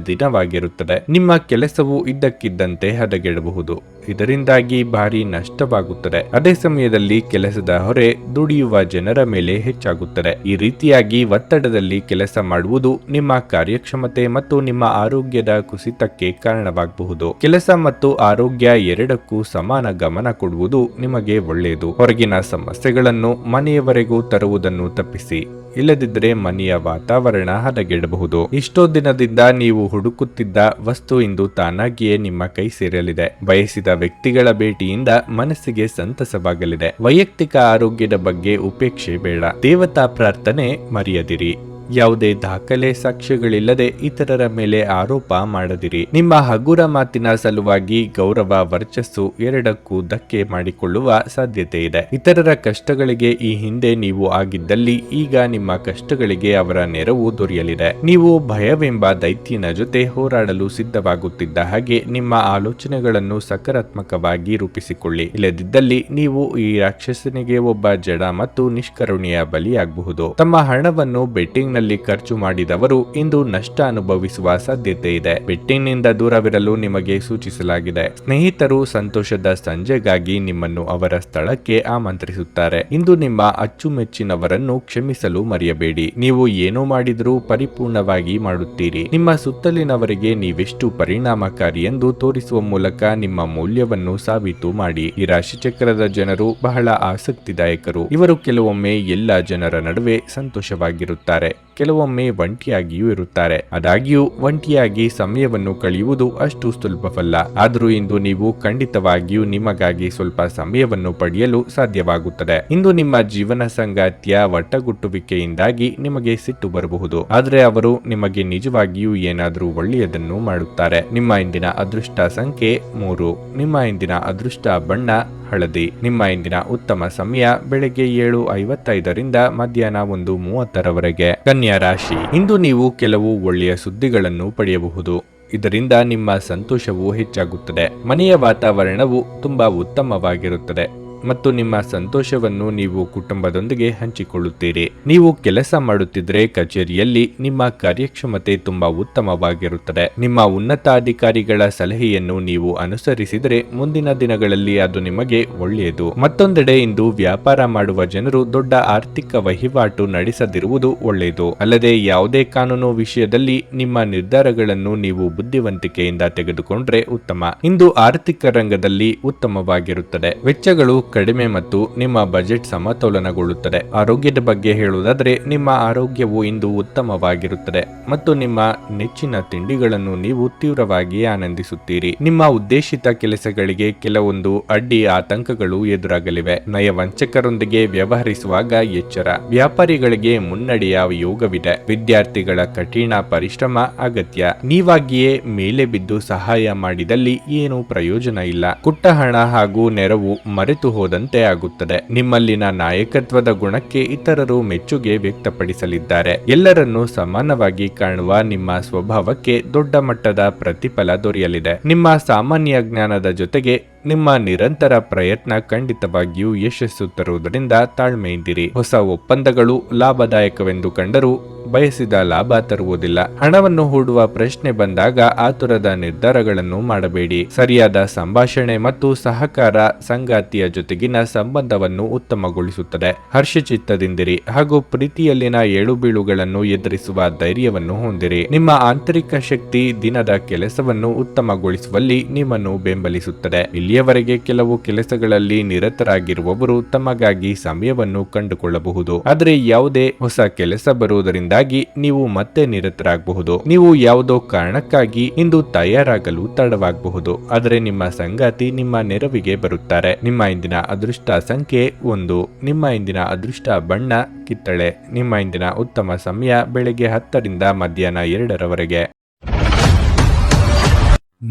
ದಿನವಾಗಿರುತ್ತದೆ. ನಿಮ್ಮ ಕೆಲಸವು ಇದ್ದಕ್ಕಿದ್ದಂತೆ ಹದಗೆಡಬಹುದು. ಇದರಿಂದಾಗಿ ಭಾರಿ ನಷ್ಟವಾಗುತ್ತದೆ. ಅದೇ ಸಮಯದಲ್ಲಿ ಕೆಲಸದ ಹೊರೆ ದುಡಿಯುವ ಜನರ ಮೇಲೆ ಹೆಚ್ಚಾಗುತ್ತದೆ. ಈ ರೀತಿಯಾಗಿ ಒತ್ತಡದಲ್ಲಿ ಕೆಲಸ ಮಾಡುವುದು ನಿಮ್ಮ ಕಾರ್ಯಕ್ಷಮತೆ ಮತ್ತು ನಿಮ್ಮ ಆರೋಗ್ಯದ ಕುಸಿತಕ್ಕೆ ಕಾರಣವಾಗಬಹುದು. ಕೆಲಸ ಮತ್ತು ಆರೋಗ್ಯ ಎರಡಕ್ಕೂ ಸಮಾನ ಗಮನ ಕೊಡುವುದು ನಿಮಗೆ ಒಳ್ಳೆಯದು. ಹೊರಗಿನ ಸಮಸ್ಯೆಗಳನ್ನು ಮನೆಯವರೆಗೂ ತರುವುದನ್ನು ತಪ್ಪಿಸಿ, ಇಲ್ಲದಿದ್ದರೆ ಮನೆಯ ವಾತಾವರಣ ಹದಗೆಡಬಹುದು. ಇಷ್ಟೋ ದಿನದಿಂದ ನೀವು ಹುಡುಕುತ್ತಿದ್ದ ವಸ್ತು ಇಂದು ತಾನಾಗಿಯೇ ನಿಮ್ಮ ಕೈ ಸೇರಲಿದೆ. ಬಯಸಿದ ವ್ಯಕ್ತಿಗಳ ಭೇಟಿಯಿಂದ ಮನಸ್ಸಿಗೆ ಸಂತಸವಾಗಲಿದೆ. ವೈಯಕ್ತಿಕ ಆರೋಗ್ಯದ ಬಗ್ಗೆ ಉಪೇಕ್ಷೆ ಬೇಡ. ದೇವತಾ ಪ್ರಾರ್ಥನೆ ಮರೆಯದಿರಿ. ಯಾವುದೇ ದಾಖಲೆ ಸಾಕ್ಷ್ಯಗಳಿಲ್ಲದೆ ಇತರರ ಮೇಲೆ ಆರೋಪ ಮಾಡದಿರಿ. ನಿಮ್ಮ ಹಗುರ ಮಾತಿನ ಸಲುವಾಗಿ ಗೌರವ ವರ್ಚಸ್ಸು ಎರಡಕ್ಕೂ ಧಕ್ಕೆ ಮಾಡಿಕೊಳ್ಳುವ ಸಾಧ್ಯತೆ ಇದೆ. ಇತರರ ಕಷ್ಟಗಳಿಗೆ ಈ ಹಿಂದೆ ನೀವು ಆಗಿದ್ದಲ್ಲಿ ಈಗ ನಿಮ್ಮ ಕಷ್ಟಗಳಿಗೆ ಅವರ ನೆರವು ದೊರೆಯಲಿದೆ. ನೀವು ಭಯವೆಂಬ ದೈತ್ಯನ ಜೊತೆ ಹೋರಾಡಲು ಸಿದ್ಧವಾಗುತ್ತಿದ್ದ ಹಾಗೆ ನಿಮ್ಮ ಆಲೋಚನೆಗಳನ್ನು ಸಕಾರಾತ್ಮಕವಾಗಿ ರೂಪಿಸಿಕೊಳ್ಳಿ. ಇಲ್ಲದಿದ್ದಲ್ಲಿ ನೀವು ಈ ರಾಕ್ಷಸನಿಗೆ ಒಬ್ಬ ಜಡ ಮತ್ತು ನಿಷ್ಕರುಣೆಯ ಬಲಿಯಾಗಬಹುದು. ತಮ್ಮ ಹಣವನ್ನು ಬೆಟ್ಟಿಂಗ್ ಖರ್ಚು ಮಾಡಿದವರು ಇಂದು ನಷ್ಟ ಅನುಭವಿಸುವ ಸಾಧ್ಯತೆ ಇದೆ. ಬೆಟ್ಟಿಂಗ್ನಿಂದ ದೂರವಿರಲು ನಿಮಗೆ ಸೂಚಿಸಲಾಗಿದೆ. ಸ್ನೇಹಿತರು ಸಂತೋಷದ ಸಂಜೆಗಾಗಿ ನಿಮ್ಮನ್ನು ಅವರ ಸ್ಥಳಕ್ಕೆ ಆಮಂತ್ರಿಸುತ್ತಾರೆ. ಇಂದು ನಿಮ್ಮ ಅಚ್ಚುಮೆಚ್ಚಿನವರನ್ನು ಕ್ಷಮಿಸಲು ಮರೆಯಬೇಡಿ. ನೀವು ಏನೋ ಮಾಡಿದರೂ ಪರಿಪೂರ್ಣವಾಗಿ ಮಾಡುತ್ತೀರಿ. ನಿಮ್ಮ ಸುತ್ತಲಿನವರಿಗೆ ನೀವೆಷ್ಟು ಪರಿಣಾಮಕಾರಿ ಎಂದು ತೋರಿಸುವ ಮೂಲಕ ನಿಮ್ಮ ಮೌಲ್ಯವನ್ನು ಸಾಬೀತು ಮಾಡಿ. ಈ ರಾಶಿಚಕ್ರದ ಜನರು ಬಹಳ ಆಸಕ್ತಿದಾಯಕರು. ಇವರು ಕೆಲವೊಮ್ಮೆ ಎಲ್ಲ ಜನರ ನಡುವೆ ಸಂತೋಷವಾಗಿರುತ್ತಾರೆ, ಕೆಲವೊಮ್ಮೆ ಒಂಟಿಯಾಗಿಯೂ ಇರುತ್ತಾರೆ. ಆದಾಗ್ಯೂ ಒಂಟಿಯಾಗಿ ಸಮಯವನ್ನು ಕಳೆಯುವುದು ಅಷ್ಟು ಸುಲಭವಲ್ಲ. ಆದರೂ ಇಂದು ನೀವು ಖಂಡಿತವಾಗಿಯೂ ನಿಮಗಾಗಿ ಸ್ವಲ್ಪ ಸಮಯವನ್ನು ಪಡೆಯಲು ಸಾಧ್ಯವಾಗುತ್ತದೆ. ಇಂದು ನಿಮ್ಮ ಜೀವನ ಸಂಗಾತಿಯ ಒಟ್ಟಗುಟ್ಟುವಿಕೆಯಿಂದಾಗಿ ನಿಮಗೆ ಸಿಟ್ಟು ಬರಬಹುದು, ಆದರೆ ಅವರು ನಿಮಗೆ ನಿಜವಾಗಿಯೂ ಏನಾದರೂ ಒಳ್ಳೆಯದನ್ನು ಮಾಡುತ್ತಾರೆ. ನಿಮ್ಮ ಇಂದಿನ ಅದೃಷ್ಟ ಸಂಖ್ಯೆ 3. ನಿಮ್ಮ ಇಂದಿನ ಅದೃಷ್ಟ ಬಣ್ಣ ಹಳದಿ. ನಿಮ್ಮ ಇಂದಿನ ಉತ್ತಮ ಸಮಯ ಬೆಳಗ್ಗೆ 7:55ರಿಂದ ಮಧ್ಯಾಹ್ನ 1:30ರವರೆಗೆ. ಕನ್ಯಾ ರಾಶಿ. ಇಂದು ನೀವು ಕೆಲವು ಒಳ್ಳೆಯ ಸುದ್ದಿಗಳನ್ನು ಪಡೆಯಬಹುದು. ಇದರಿಂದ ನಿಮ್ಮ ಸಂತೋಷವು ಹೆಚ್ಚಾಗುತ್ತದೆ. ಮನೆಯ ವಾತಾವರಣವು ತುಂಬಾ ಉತ್ತಮವಾಗಿರುತ್ತದೆ ಮತ್ತು ನಿಮ್ಮ ಸಂತೋಷವನ್ನು ನೀವು ಕುಟುಂಬದೊಂದಿಗೆ ಹಂಚಿಕೊಳ್ಳುತ್ತೀರಿ. ನೀವು ಕೆಲಸ ಮಾಡುತ್ತಿದ್ದರೆ ಕಚೇರಿಯಲ್ಲಿ ನಿಮ್ಮ ಕಾರ್ಯಕ್ಷಮತೆ ತುಂಬಾ ಉತ್ತಮವಾಗಿರುತ್ತದೆ. ನಿಮ್ಮ ಉನ್ನತಾಧಿಕಾರಿಗಳ ಸಲಹೆಯನ್ನು ನೀವು ಅನುಸರಿಸಿದರೆ ಮುಂದಿನ ದಿನಗಳಲ್ಲಿ ಅದು ನಿಮಗೆ ಒಳ್ಳೆಯದು. ಮತ್ತೊಂದೆಡೆ ಇಂದು ವ್ಯಾಪಾರ ಮಾಡುವ ಜನರು ದೊಡ್ಡ ಆರ್ಥಿಕ ವಹಿವಾಟು ನಡೆಸದಿರುವುದು ಒಳ್ಳೆಯದು. ಅಲ್ಲದೆ ಯಾವುದೇ ಕಾನೂನು ವಿಷಯದಲ್ಲಿ ನಿಮ್ಮ ನಿರ್ಧಾರಗಳನ್ನು ನೀವು ಬುದ್ಧಿವಂತಿಕೆಯಿಂದ ತೆಗೆದುಕೊಂಡ್ರೆ ಉತ್ತಮ. ಇಂದು ಆರ್ಥಿಕ ರಂಗದಲ್ಲಿ ಉತ್ತಮವಾಗಿರುತ್ತದೆ. ವೆಚ್ಚಗಳು ಕಡಿಮೆ ಮತ್ತು ನಿಮ್ಮ ಬಜೆಟ್ ಸಮತೋಲನಗೊಳ್ಳುತ್ತದೆ. ಆರೋಗ್ಯದ ಬಗ್ಗೆ ಹೇಳುವುದಾದರೆ ನಿಮ್ಮ ಆರೋಗ್ಯವು ಇಂದು ಉತ್ತಮವಾಗಿರುತ್ತದೆ ಮತ್ತು ನಿಮ್ಮ ನೆಚ್ಚಿನ ತಿಂಡಿಗಳನ್ನು ನೀವು ತೀವ್ರವಾಗಿ ಆನಂದಿಸುತ್ತೀರಿ. ನಿಮ್ಮ ಉದ್ದೇಶಿತ ಕೆಲಸಗಳಿಗೆ ಕೆಲವೊಂದು ಅಡ್ಡಿ ಆತಂಕಗಳು ಎದುರಾಗಲಿವೆ. ನಯವಂಚಕರೊಂದಿಗೆ ವ್ಯವಹರಿಸುವಾಗ ಎಚ್ಚರ. ವ್ಯಾಪಾರಿಗಳಿಗೆ ಮುನ್ನಡೆಯ ಯೋಗವಿದೆ. ವಿದ್ಯಾರ್ಥಿಗಳ ಕಠಿಣ ಪರಿಶ್ರಮ ಅಗತ್ಯ. ನೀವಾಗಿಯೇ ಮೇಲೆ ಬಿದ್ದು ಸಹಾಯ ಮಾಡಿದಲ್ಲಿ ಏನೂ ಪ್ರಯೋಜನ ಇಲ್ಲ. ಕುಟ್ಟ ಹಣ ಹಾಗೂ ನೆರವು ಮರೆತು ಹೋದಂತೆ ಆಗುತ್ತದೆ. ನಿಮ್ಮಲ್ಲಿನ ನಾಯಕತ್ವದ ಗುಣಕ್ಕೆ ಇತರರು ಮೆಚ್ಚುಗೆ ವ್ಯಕ್ತಪಡಿಸಲಿದ್ದಾರೆ. ಎಲ್ಲರನ್ನೂ ಸಮಾನವಾಗಿ ಕಾಣುವ ನಿಮ್ಮ ಸ್ವಭಾವಕ್ಕೆ ದೊಡ್ಡ ಮಟ್ಟದ ಪ್ರತಿಫಲ ದೊರೆಯಲಿದೆ. ನಿಮ್ಮ ಸಾಮಾನ್ಯ ಜ್ಞಾನದ ಜೊತೆಗೆ ನಿಮ್ಮ ನಿರಂತರ ಪ್ರಯತ್ನ ಖಂಡಿತವಾಗಿಯೂ ಯಶಸ್ಸು ತರುವುದರಿಂದ ತಾಳ್ಮೆಯಿಂದಿರಿ. ಹೊಸ ಒಪ್ಪಂದಗಳು ಲಾಭದಾಯಕವೆಂದು ಕಂಡರೂ ಬಯಸಿದ ಲಾಭ ತರುವುದಿಲ್ಲ. ಹಣವನ್ನು ಹೂಡುವ ಪ್ರಶ್ನೆ ಬಂದಾಗ ಆತುರದ ನಿರ್ಧಾರಗಳನ್ನು ಮಾಡಬೇಡಿ. ಸರಿಯಾದ ಸಂಭಾಷಣೆ ಮತ್ತು ಸಹಕಾರ ಸಂಗಾತಿಯ ಜೊತೆಗಿನ ಸಂಬಂಧವನ್ನು ಉತ್ತಮಗೊಳಿಸುತ್ತದೆ. ಹರ್ಷಚಿತ್ತದಿಂದಿರಿ ಹಾಗೂ ಪ್ರೀತಿಯಲ್ಲಿನ ಏಳುಬೀಳುಗಳನ್ನು ಎದುರಿಸುವ ಧೈರ್ಯವನ್ನು ಹೊಂದಿರಿ. ನಿಮ್ಮ ಆಂತರಿಕ ಶಕ್ತಿ ದಿನದ ಕೆಲಸವನ್ನು ಉತ್ತಮಗೊಳಿಸುವಲ್ಲಿ ನಿಮ್ಮನ್ನು ಬೆಂಬಲಿಸುತ್ತದೆ. ಇಲ್ಲಿಯವರೆಗೆ ಕೆಲವು ಕೆಲಸಗಳಲ್ಲಿ ನಿರತರಾಗಿರುವವರು ತಮಗಾಗಿ ಸಮಯವನ್ನು ಕಂಡುಕೊಳ್ಳಬಹುದು. ಆದರೆ ಯಾವುದೇ ಹೊಸ ಕೆಲಸ ಬರುವುದರಿಂದಾಗಿ ನೀವು ಮತ್ತೆ ನಿರತರಾಗಬಹುದು. ನೀವು ಯಾವುದೋ ಕಾರಣಕ್ಕಾಗಿ ಇಂದು ತಯಾರಾಗಲು ತಡವಾಗಬಹುದು, ಆದರೆ ನಿಮ್ಮ ಸಂಗಾತಿ ನಿಮ್ಮ ನೆರವಿಗೆ ಬರುತ್ತಾರೆ. ನಿಮ್ಮ ಇಂದಿನ ಅದೃಷ್ಟ ಸಂಖ್ಯೆ 1. ನಿಮ್ಮ ಇಂದಿನ ಅದೃಷ್ಟ ಬಣ್ಣ ಕಿತ್ತಳೆ. ನಿಮ್ಮ ಇಂದಿನ ಉತ್ತಮ ಸಮಯ ಬೆಳಗ್ಗೆ 10ರಿಂದ ಮಧ್ಯಾಹ್ನ 2ರವರೆಗೆ.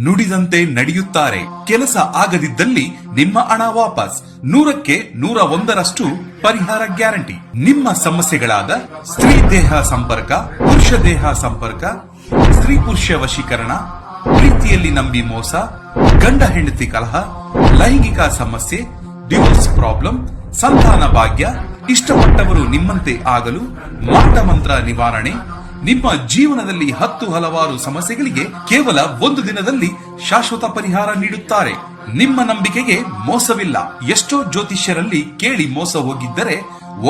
ನುಡಿದಂತೆ ನಡೆಯುತ್ತಾರೆ. ಕೆಲಸ ಆಗದಿದ್ದಲ್ಲಿ ನಿಮ್ಮ ಹಣ ವಾಪಸ್. 100ಕ್ಕೆ 101ರಷ್ಟು ಪರಿಹಾರ ಗ್ಯಾರಂಟಿ. ನಿಮ್ಮ ಸಮಸ್ಯೆಗಳಾದ ಸ್ತ್ರೀ ದೇಹ ಸಂಪರ್ಕ, ಪುರುಷ ದೇಹ ಸಂಪರ್ಕ, ಸ್ತ್ರೀ ಪುರುಷ ವಶೀಕರಣ, ಪ್ರೀತಿಯಲ್ಲಿ ನಂಬಿ ಮೋಸ, ಗಂಡ ಹೆಂಡತಿ ಕಲಹ, ಲೈಂಗಿಕ ಸಮಸ್ಯೆ, ಡಿವೋರ್ಸ್ ಪ್ರಾಬ್ಲಮ್, ಸಂತಾನ ಭಾಗ್ಯ, ಇಷ್ಟಪಟ್ಟವರು ನಿಮ್ಮಂತೆ ಆಗಲು ಮಾಟ ಮಂತ್ರ ನಿವಾರಣೆ, ನಿಮ್ಮ ಜೀವನದಲ್ಲಿ 10 ಹಲವಾರು ಸಮಸ್ಯೆಗಳಿಗೆ ಕೇವಲ 1 ದಿನದಲ್ಲಿ ಶಾಶ್ವತ ಪರಿಹಾರ ನೀಡುತ್ತಾರೆ. ನಿಮ್ಮ ನಂಬಿಕೆಗೆ ಮೋಸವಿಲ್ಲ. ಎಷ್ಟೋ ಜ್ಯೋತಿಷ್ಯರಲ್ಲಿ ಕೇಳಿ ಮೋಸ ಹೋಗಿದ್ದರೆ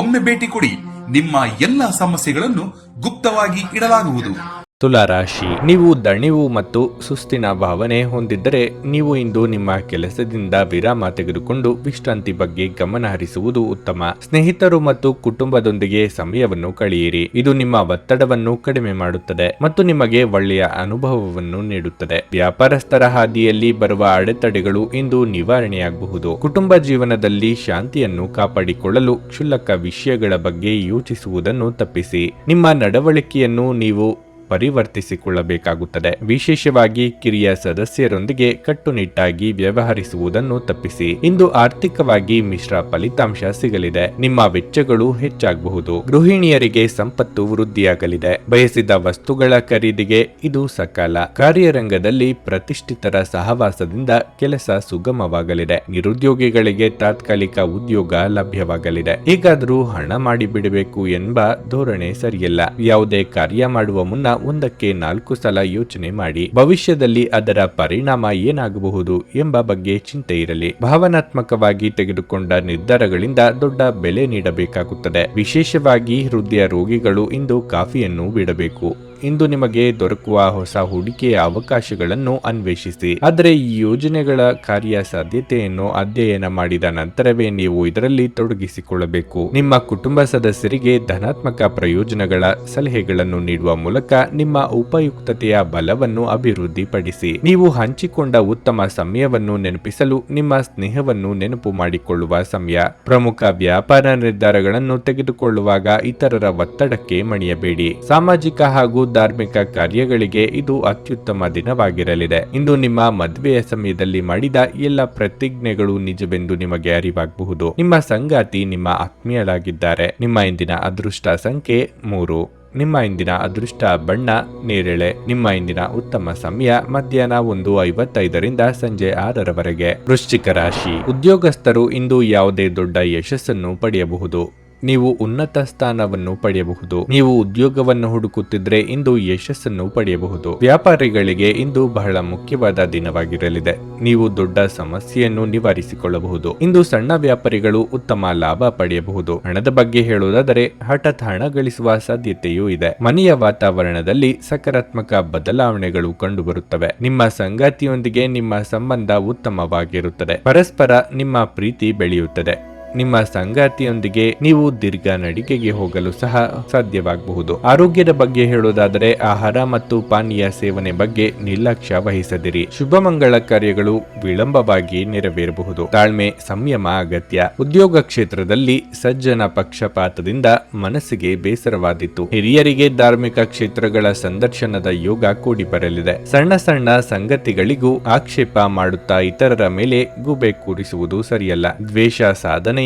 ಒಮ್ಮೆ ಭೇಟಿ ಕೊಡಿ. ನಿಮ್ಮ ಎಲ್ಲಾ ಸಮಸ್ಯೆಗಳನ್ನು ಗುಪ್ತವಾಗಿ ಇಡಲಾಗುವುದು. ತುಲಾರಾಶಿ, ನೀವು ದಣಿವು ಮತ್ತು ಸುಸ್ತಿನ ಭಾವನೆ ಹೊಂದಿದ್ದರೆ ನೀವು ಇಂದು ನಿಮ್ಮ ಕೆಲಸದಿಂದ ವಿರಾಮ ತೆಗೆದುಕೊಂಡು ವಿಶ್ರಾಂತಿ ಬಗ್ಗೆ ಗಮನ ಹರಿಸುವುದು ಉತ್ತಮ. ಸ್ನೇಹಿತರು ಮತ್ತು ಕುಟುಂಬದೊಂದಿಗೆ ಸಮಯವನ್ನು ಕಳೆಯಿರಿ. ಇದು ನಿಮ್ಮ ಒತ್ತಡವನ್ನು ಕಡಿಮೆ ಮಾಡುತ್ತದೆ ಮತ್ತು ನಿಮಗೆ ಒಳ್ಳೆಯ ಅನುಭವವನ್ನು ನೀಡುತ್ತದೆ. ವ್ಯಾಪಾರಸ್ಥರ ಹಾದಿಯಲ್ಲಿ ಬರುವ ಅಡೆತಡೆಗಳು ಇಂದು ನಿವಾರಣೆಯಾಗಬಹುದು. ಕುಟುಂಬ ಜೀವನದಲ್ಲಿ ಶಾಂತಿಯನ್ನು ಕಾಪಾಡಿಕೊಳ್ಳಲು ಕ್ಷುಲ್ಲಕ ವಿಷಯಗಳ ಬಗ್ಗೆ ಯೋಚಿಸುವುದನ್ನು ತಪ್ಪಿಸಿ. ನಿಮ್ಮ ನಡವಳಿಕೆಯನ್ನು ನೀವು ಪರಿವರ್ತಿಸಿಕೊಳ್ಳಬೇಕಾಗುತ್ತದೆ. ವಿಶೇಷವಾಗಿ ಕಿರಿಯ ಸದಸ್ಯರೊಂದಿಗೆ ಕಟ್ಟುನಿಟ್ಟಾಗಿ ವ್ಯವಹರಿಸುವುದನ್ನು ತಪ್ಪಿಸಿ. ಇಂದು ಆರ್ಥಿಕವಾಗಿ ಮಿಶ್ರ ಫಲಿತಾಂಶ ಸಿಗಲಿದೆ. ನಿಮ್ಮ ವೆಚ್ಚಗಳು ಹೆಚ್ಚಾಗಬಹುದು. ಗೃಹಿಣಿಯರಿಗೆ ಸಂಪತ್ತು ವೃದ್ಧಿಯಾಗಲಿದೆ. ಬಯಸಿದ ವಸ್ತುಗಳ ಖರೀದಿಗೆ ಇದು ಸಕಾಲ. ಕಾರ್ಯರಂಗದಲ್ಲಿ ಪ್ರತಿಷ್ಠಿತರ ಸಹವಾಸದಿಂದ ಕೆಲಸ ಸುಗಮವಾಗಲಿದೆ. ನಿರುದ್ಯೋಗಿಗಳಿಗೆ ತಾತ್ಕಾಲಿಕ ಉದ್ಯೋಗ ಲಭ್ಯವಾಗಲಿದೆ. ಹೇಗಾದರೂ ಹಣ ಮಾಡಿಬಿಡಬೇಕು ಎಂಬ ಧೋರಣೆ ಸರಿಯಲ್ಲ. ಯಾವುದೇ ಕಾರ್ಯ ಮಾಡುವ ಮುನ್ನ ಒಂದಕ್ಕೆ 4 ಸಲ ಯೋಚನೆ ಮಾಡಿ. ಭವಿಷ್ಯದಲ್ಲಿ ಅದರ ಪರಿಣಾಮ ಏನಾಗಬಹುದು ಎಂಬ ಬಗ್ಗೆ ಚಿಂತೆ ಇರಲಿ. ಭಾವನಾತ್ಮಕವಾಗಿ ತೆಗೆದುಕೊಂಡ ನಿರ್ಧಾರಗಳಿಂದ ದೊಡ್ಡ ಬೆಲೆ ನೀಡಬೇಕಾಗುತ್ತದೆ. ವಿಶೇಷವಾಗಿ ಹೃದಯ ರೋಗಿಗಳು ಇಂದು ಕಾಫಿಯನ್ನು ಬಿಡಬೇಕು. ಇಂದು ನಿಮಗೆ ದೊರಕುವ ಹೊಸ ಹೂಡಿಕೆಯ ಅವಕಾಶಗಳನ್ನು ಅನ್ವೇಷಿಸಿ. ಆದರೆ ಈ ಯೋಜನೆಗಳ ಕಾರ್ಯಸಾಧ್ಯತೆಯನ್ನು ಅಧ್ಯಯನ ಮಾಡಿದ ನಂತರವೇ ನೀವು ಇದರಲ್ಲಿ ತೊಡಗಿಸಿಕೊಳ್ಳಬೇಕು. ನಿಮ್ಮ ಕುಟುಂಬ ಸದಸ್ಯರಿಗೆ ಧನಾತ್ಮಕ ಪ್ರಯೋಜನಗಳ ಸಲಹೆಗಳನ್ನು ನೀಡುವ ಮೂಲಕ ನಿಮ್ಮ ಉಪಯುಕ್ತತೆಯ ಬಲವನ್ನು ಅಭಿವೃದ್ಧಿಪಡಿಸಿ. ನೀವು ಹಂಚಿಕೊಂಡ ಉತ್ತಮ ಸಮಯವನ್ನು ನೆನಪಿಸಲು ನಿಮ್ಮ ಸ್ನೇಹವನ್ನು ನೆನಪು ಮಾಡಿಕೊಳ್ಳುವ ಸಮಯ. ಪ್ರಮುಖ ವ್ಯಾಪಾರ ನಿರ್ಧಾರಗಳನ್ನು ತೆಗೆದುಕೊಳ್ಳುವಾಗ ಇತರರ ಒತ್ತಡಕ್ಕೆ ಮಣಿಯಬೇಡಿ. ಸಾಮಾಜಿಕ ಹಾಗೂ ಧಾರ್ಮಿಕ ಕಾರ್ಯಗಳಿಗೆ ಇದು ಅತ್ಯುತ್ತಮ ದಿನವಾಗಿರಲಿದೆ. ಇಂದು ನಿಮ್ಮ ಮದುವೆಯ ಸಮಯದಲ್ಲಿ ಮಾಡಿದ ಎಲ್ಲ ಪ್ರತಿಜ್ಞೆಗಳು ನಿಜವೆಂದು ನಿಮಗೆ ಅರಿವಾಗಬಹುದು. ನಿಮ್ಮ ಸಂಗಾತಿ ನಿಮ್ಮ ಆತ್ಮೀಯರಾಗಿದ್ದಾರೆ. ನಿಮ್ಮ ಇಂದಿನ ಅದೃಷ್ಟ ಸಂಖ್ಯೆ 3. ನಿಮ್ಮ ಇಂದಿನ ಅದೃಷ್ಟ ಬಣ್ಣ ನೇರಳೆ. ನಿಮ್ಮ ಇಂದಿನ ಉತ್ತಮ ಸಮಯ ಮಧ್ಯಾಹ್ನ 1:55ರಿಂದ ಸಂಜೆ 6ರವರೆಗೆ. ವೃಶ್ಚಿಕ ರಾಶಿ, ಉದ್ಯೋಗಸ್ಥರು ಇಂದು ಯಾವುದೇ ದೊಡ್ಡ ಯಶಸ್ಸನ್ನು ಪಡೆಯಬಹುದು. ನೀವು ಉನ್ನತ ಸ್ಥಾನವನ್ನು ಪಡೆಯಬಹುದು. ನೀವು ಉದ್ಯೋಗವನ್ನು ಹುಡುಕುತ್ತಿದ್ರೆ ಇಂದು ಯಶಸ್ಸನ್ನು ಪಡೆಯಬಹುದು. ವ್ಯಾಪಾರಿಗಳಿಗೆ ಇಂದು ಬಹಳ ಮುಖ್ಯವಾದ ದಿನವಾಗಿರಲಿದೆ. ನೀವು ದೊಡ್ಡ ಸಮಸ್ಯೆಯನ್ನು ನಿವಾರಿಸಿಕೊಳ್ಳಬಹುದು. ಇಂದು ಸಣ್ಣ ವ್ಯಾಪಾರಿಗಳು ಉತ್ತಮ ಲಾಭ ಪಡೆಯಬಹುದು. ಹಣದ ಬಗ್ಗೆ ಹೇಳುವುದಾದರೆ ಹಠಾತ್ ಹಣ ಗಳಿಸುವ ಸಾಧ್ಯತೆಯೂ ಇದೆ. ಮನೆಯ ವಾತಾವರಣದಲ್ಲಿ ಸಕಾರಾತ್ಮಕ ಬದಲಾವಣೆಗಳು ಕಂಡುಬರುತ್ತವೆ. ನಿಮ್ಮ ಸಂಗಾತಿಯೊಂದಿಗೆ ನಿಮ್ಮ ಸಂಬಂಧ ಉತ್ತಮವಾಗಿರುತ್ತದೆ. ಪರಸ್ಪರ ನಿಮ್ಮ ಪ್ರೀತಿ ಬೆಳೆಯುತ್ತದೆ. ನಿಮ್ಮ ಸಂಗಾತಿಯೊಂದಿಗೆ ನೀವು ದೀರ್ಘ ನಡಿಗೆಗೆ ಹೋಗಲು ಸಹ ಸಾಧ್ಯವಾಗಬಹುದು. ಆರೋಗ್ಯದ ಬಗ್ಗೆ ಹೇಳುವುದಾದರೆ ಆಹಾರ ಮತ್ತು ಪಾನೀಯ ಸೇವನೆ ಬಗ್ಗೆ ನಿರ್ಲಕ್ಷ್ಯ ವಹಿಸದಿರಿ. ಶುಭ ಮಂಗಳ ಕಾರ್ಯಗಳು ವಿಳಂಬವಾಗಿ ನೆರವೇರಬಹುದು. ತಾಳ್ಮೆ, ಸಂಯಮ ಅಗತ್ಯ. ಉದ್ಯೋಗ ಕ್ಷೇತ್ರದಲ್ಲಿ ಸಜ್ಜನ ಪಕ್ಷಪಾತದಿಂದ ಮನಸ್ಸಿಗೆ ಬೇಸರವಾದಿತ್ತು. ಹಿರಿಯರಿಗೆ ಧಾರ್ಮಿಕ ಕ್ಷೇತ್ರಗಳ ಸಂದರ್ಶನದ ಯೋಗ ಕೂಡಿ ಬರಲಿದೆ. ಸಣ್ಣ ಸಣ್ಣ ಸಂಗತಿಗಳಿಗೂ ಆಕ್ಷೇಪ ಮಾಡುತ್ತಾ ಇತರರ ಮೇಲೆ ಗೂಬೆ ಕೂರಿಸುವುದು ಸರಿಯಲ್ಲ. ದ್ವೇಷ ಸಾಧನೆ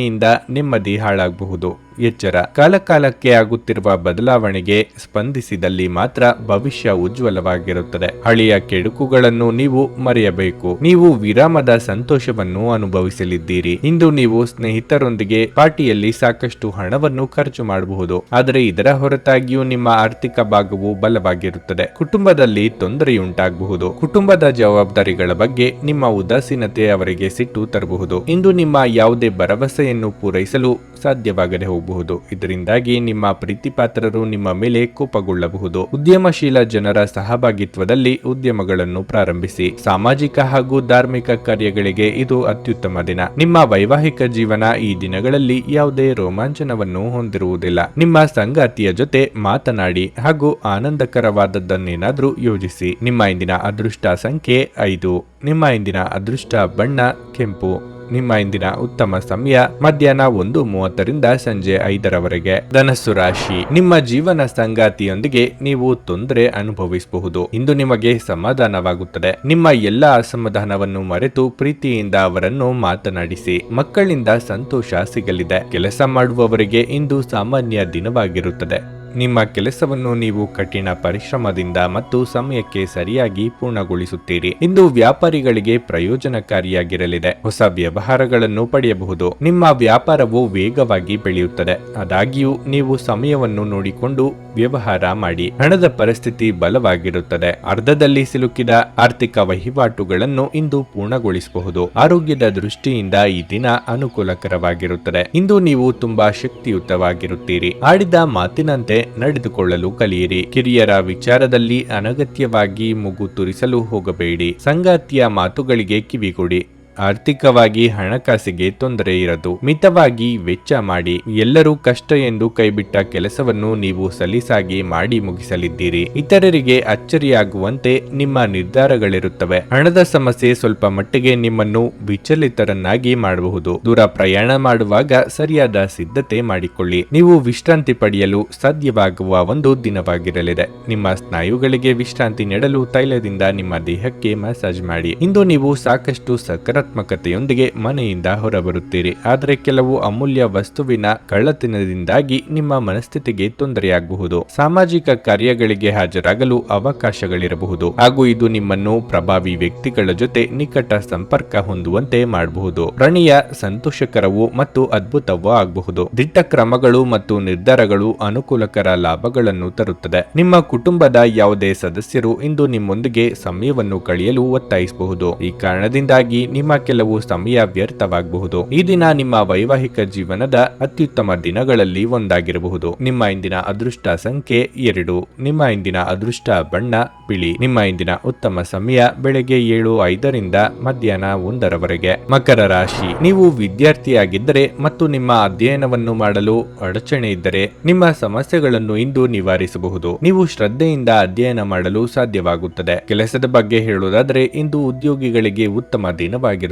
ನೆಮ್ಮದಿ ಹಾಳಾಗಬಹುದು. ಎಚ್ಚರ. ಕಾಲಕಾಲಕ್ಕೆ ಆಗುತ್ತಿರುವ ಬದಲಾವಣೆಗೆ ಸ್ಪಂದಿಸಿದಲ್ಲಿ ಮಾತ್ರ ಭವಿಷ್ಯ ಉಜ್ವಲವಾಗಿರುತ್ತದೆ. ಹಳೆಯ ಕೆಡುಕುಗಳನ್ನು ನೀವು ಮರೆಯಬೇಕು. ನೀವು ವಿರಾಮದ ಸಂತೋಷವನ್ನು ಅನುಭವಿಸಲಿದ್ದೀರಿ. ಇಂದು ನೀವು ಸ್ನೇಹಿತರೊಂದಿಗೆ ಪಾರ್ಟಿಯಲ್ಲಿ ಸಾಕಷ್ಟು ಹಣವನ್ನು ಖರ್ಚು ಮಾಡಬಹುದು. ಆದರೆ ಇದರ ಹೊರತಾಗಿಯೂ ನಿಮ್ಮ ಆರ್ಥಿಕ ಭಾಗವು ಬಲವಾಗಿರುತ್ತದೆ. ಕುಟುಂಬದಲ್ಲಿ ತೊಂದರೆಯುಂಟಾಗಬಹುದು. ಕುಟುಂಬದ ಜವಾಬ್ದಾರಿಗಳ ಬಗ್ಗೆ ನಿಮ್ಮ ಉದಾಸೀನತೆ ಅವರಿಗೆ ಸಿಟ್ಟು ತರಬಹುದು. ಇಂದು ನಿಮ್ಮ ಯಾವುದೇ ಭರವಸೆಯನ್ನು ಪೂರೈಸಲು ಸಾಧ್ಯವಾಗದೆ ಹೋಗಬಹುದು. ಇದರಿಂದಾಗಿ ನಿಮ್ಮ ಪ್ರೀತಿಪಾತ್ರರು ನಿಮ್ಮ ಮೇಲೆ ಕೋಪಗೊಳ್ಳಬಹುದು. ಉದ್ಯಮಶೀಲ ಜನರ ಸಹಭಾಗಿತ್ವದಲ್ಲಿ ಉದ್ಯಮಗಳನ್ನು ಪ್ರಾರಂಭಿಸಿ. ಸಾಮಾಜಿಕ ಹಾಗೂ ಧಾರ್ಮಿಕ ಕಾರ್ಯಗಳಿಗೆ ಇದು ಅತ್ಯುತ್ತಮ ದಿನ. ನಿಮ್ಮ ವೈವಾಹಿಕ ಜೀವನ ಈ ದಿನಗಳಲ್ಲಿ ಯಾವುದೇ ರೋಮಾಂಚನವನ್ನು ಹೊಂದಿರುವುದಿಲ್ಲ. ನಿಮ್ಮ ಸಂಗಾತಿಯ ಜೊತೆ ಮಾತನಾಡಿ ಹಾಗೂ ಆನಂದಕರವಾದದ್ದನ್ನೇನಾದ್ರೂ ಯೋಜಿಸಿ. ನಿಮ್ಮ ಇಂದಿನ ಅದೃಷ್ಟ ಸಂಖ್ಯೆ 5. ನಿಮ್ಮ ಇಂದಿನ ಅದೃಷ್ಟ ಬಣ್ಣ ಕೆಂಪು. ನಿಮ್ಮ ಇಂದಿನ ಉತ್ತಮ ಸಮಯ ಮಧ್ಯಾಹ್ನ 1:30ರಿಂದ ಸಂಜೆ 5ರವರೆಗೆ. ಧನಸ್ಸು ರಾಶಿ, ನಿಮ್ಮ ಜೀವನ ಸಂಗಾತಿಯೊಂದಿಗೆ ನೀವು ತೊಂದರೆ ಅನುಭವಿಸಬಹುದು. ಇಂದು ನಿಮಗೆ ಸಮಾಧಾನವಾಗುತ್ತದೆ. ನಿಮ್ಮ ಎಲ್ಲ ಅಸಮಾಧಾನವನ್ನು ಮರೆತು ಪ್ರೀತಿಯಿಂದ ಅವರನ್ನು ಮಾತನಾಡಿಸಿ. ಮಕ್ಕಳಿಂದ ಸಂತೋಷ ಸಿಗಲಿದೆ. ಕೆಲಸ ಮಾಡುವವರಿಗೆ ಇಂದು ಸಾಮಾನ್ಯ ದಿನವಾಗಿರುತ್ತದೆ. ನಿಮ್ಮ ಕೆಲಸವನ್ನು ನೀವು ಕಠಿಣ ಪರಿಶ್ರಮದಿಂದ ಮತ್ತು ಸಮಯಕ್ಕೆ ಸರಿಯಾಗಿ ಪೂರ್ಣಗೊಳಿಸುತ್ತೀರಿ. ಇಂದು ವ್ಯಾಪಾರಿಗಳಿಗೆ ಪ್ರಯೋಜನಕಾರಿಯಾಗಿರಲಿದೆ. ಹೊಸ ವ್ಯವಹಾರಗಳನ್ನು ಪಡೆಯಬಹುದು. ನಿಮ್ಮ ವ್ಯಾಪಾರವು ವೇಗವಾಗಿ ಬೆಳೆಯುತ್ತದೆ. ಆದಾಗ್ಯೂ ನೀವು ಸಮಯವನ್ನು ನೋಡಿಕೊಂಡು ವ್ಯವಹಾರ ಮಾಡಿ. ಹಣದ ಪರಿಸ್ಥಿತಿ ಬಲವಾಗಿರುತ್ತದೆ. ಅರ್ಧದಲ್ಲಿ ಸಿಲುಕಿದ ಆರ್ಥಿಕ ವಹಿವಾಟುಗಳನ್ನು ಇಂದು ಪೂರ್ಣಗೊಳಿಸಬಹುದು. ಆರೋಗ್ಯದ ದೃಷ್ಟಿಯಿಂದ ಈ ದಿನ ಅನುಕೂಲಕರವಾಗಿರುತ್ತದೆ. ಇಂದು ನೀವು ತುಂಬಾ ಶಕ್ತಿಯುತವಾಗಿರುತ್ತೀರಿ. ಆಡಿದ ಮಾತಿನಂತೆ ನಡೆದುಕೊಳ್ಳಲು ಕಲಿಯಿರಿ. ಕಿರಿಯರ ವಿಚಾರದಲ್ಲಿ ಅನಗತ್ಯವಾಗಿ ಮೂಗು ತುರಿಸಲು ಹೋಗಬೇಡಿ. ಸಂಗಾತಿಯ ಮಾತುಗಳಿಗೆ ಕಿವಿಗೊಡಿ. ಆರ್ಥಿಕವಾಗಿ ಹಣಕಾಸಿಗೆ ತೊಂದರೆ ಇರದು. ಮಿತವಾಗಿ ವೆಚ್ಚ ಮಾಡಿ. ಎಲ್ಲರೂ ಕಷ್ಟ ಎಂದು ಕೈಬಿಟ್ಟ ಕೆಲಸವನ್ನು ನೀವು ಸಲೀಸಾಗಿ ಮಾಡಿ ಮುಗಿಸಲಿದ್ದೀರಿ. ಇತರರಿಗೆ ಅಚ್ಚರಿಯಾಗುವಂತೆ ನಿಮ್ಮ ನಿರ್ಧಾರಗಳಿರುತ್ತವೆ. ಹಣದ ಸಮಸ್ಯೆ ಸ್ವಲ್ಪ ಮಟ್ಟಿಗೆ ನಿಮ್ಮನ್ನು ವಿಚಲಿತರನ್ನಾಗಿ ಮಾಡಬಹುದು. ದೂರ ಪ್ರಯಾಣ ಮಾಡುವಾಗ ಸರಿಯಾದ ಸಿದ್ಧತೆ ಮಾಡಿಕೊಳ್ಳಿ. ನೀವು ವಿಶ್ರಾಂತಿ ಪಡೆಯಲು ಸಾಧ್ಯವಾಗುವ ಒಂದು ದಿನವಾಗಿರಲಿದೆ. ನಿಮ್ಮ ಸ್ನಾಯುಗಳಿಗೆ ವಿಶ್ರಾಂತಿ ನೀಡಲು ತೈಲದಿಂದ ನಿಮ್ಮ ದೇಹಕ್ಕೆ ಮಸಾಜ್ ಮಾಡಿ. ಇಂದು ನೀವು ಸಾಕಷ್ಟು ಸಕಾರಾತ್ಮಕತೆಯೊಂದಿಗೆ ಮನೆಯಿಂದ ಹೊರಬರುತ್ತೀರಿ. ಆದರೆ ಕೆಲವು ಅಮೂಲ್ಯ ವಸ್ತುವಿನ ಕಳ್ಳತನದಿಂದಾಗಿ ನಿಮ್ಮ ಮನಸ್ಥಿತಿಗೆ ತೊಂದರೆಯಾಗಬಹುದು. ಸಾಮಾಜಿಕ ಕಾರ್ಯಗಳಿಗೆ ಹಾಜರಾಗಲು ಅವಕಾಶಗಳಿರಬಹುದು ಹಾಗೂ ಇದು ನಿಮ್ಮನ್ನು ಪ್ರಭಾವಿ ವ್ಯಕ್ತಿಗಳ ಜೊತೆ ನಿಕಟ ಸಂಪರ್ಕ ಹೊಂದುವಂತೆ ಮಾಡಬಹುದು. ಪ್ರಣಯ ಸಂತೋಷಕರವೂ ಮತ್ತು ಅದ್ಭುತವೂ ಆಗಬಹುದು. ದಿಟ್ಟ ಕ್ರಮಗಳು ಮತ್ತು ನಿರ್ಧಾರಗಳು ಅನುಕೂಲಕರ ಲಾಭಗಳನ್ನು ತರುತ್ತದೆ. ನಿಮ್ಮ ಕುಟುಂಬದ ಯಾವುದೇ ಸದಸ್ಯರು ಇಂದು ನಿಮ್ಮೊಂದಿಗೆ ಸಮಯವನ್ನು ಕಳೆಯಲು ಒತ್ತಾಯಿಸಬಹುದು. ಈ ಕಾರಣದಿಂದಾಗಿ ನಿಮ್ಮ ಕೆಲವು ಸಮಯ ವ್ಯರ್ಥವಾಗಬಹುದು. ಈ ದಿನ ನಿಮ್ಮ ವೈವಾಹಿಕ ಜೀವನದ ಅತ್ಯುತ್ತಮ ದಿನಗಳಲ್ಲಿ ಒಂದಾಗಿರಬಹುದು. ನಿಮ್ಮ ಇಂದಿನ ಅದೃಷ್ಟ ಸಂಖ್ಯೆ 2. ನಿಮ್ಮ ಇಂದಿನ ಅದೃಷ್ಟ ಬಣ್ಣ ಬಿಳಿ. ನಿಮ್ಮ ಇಂದಿನ ಉತ್ತಮ ಸಮಯ ಬೆಳಗ್ಗೆ 7:05 ಮಧ್ಯಾಹ್ನ 1:00ವರೆಗೆ. ಮಕರ ರಾಶಿ. ನೀವು ವಿದ್ಯಾರ್ಥಿಯಾಗಿದ್ದರೆ ಮತ್ತು ನಿಮ್ಮ ಅಧ್ಯಯನವನ್ನು ಮಾಡಲು ಅಡಚಣೆ ಇದ್ದರೆ ನಿಮ್ಮ ಸಮಸ್ಯೆಗಳನ್ನು ಇಂದು ನಿವಾರಿಸಬಹುದು. ನೀವು ಶ್ರದ್ಧೆಯಿಂದ ಅಧ್ಯಯನ ಮಾಡಲು ಸಾಧ್ಯವಾಗುತ್ತದೆ. ಕೆಲಸದ ಬಗ್ಗೆ ಹೇಳುವುದಾದರೆ ಇಂದು ಉದ್ಯೋಗಿಗಳಿಗೆ ಉತ್ತಮ ದಿನವಾಗಿರುತ್ತದೆ.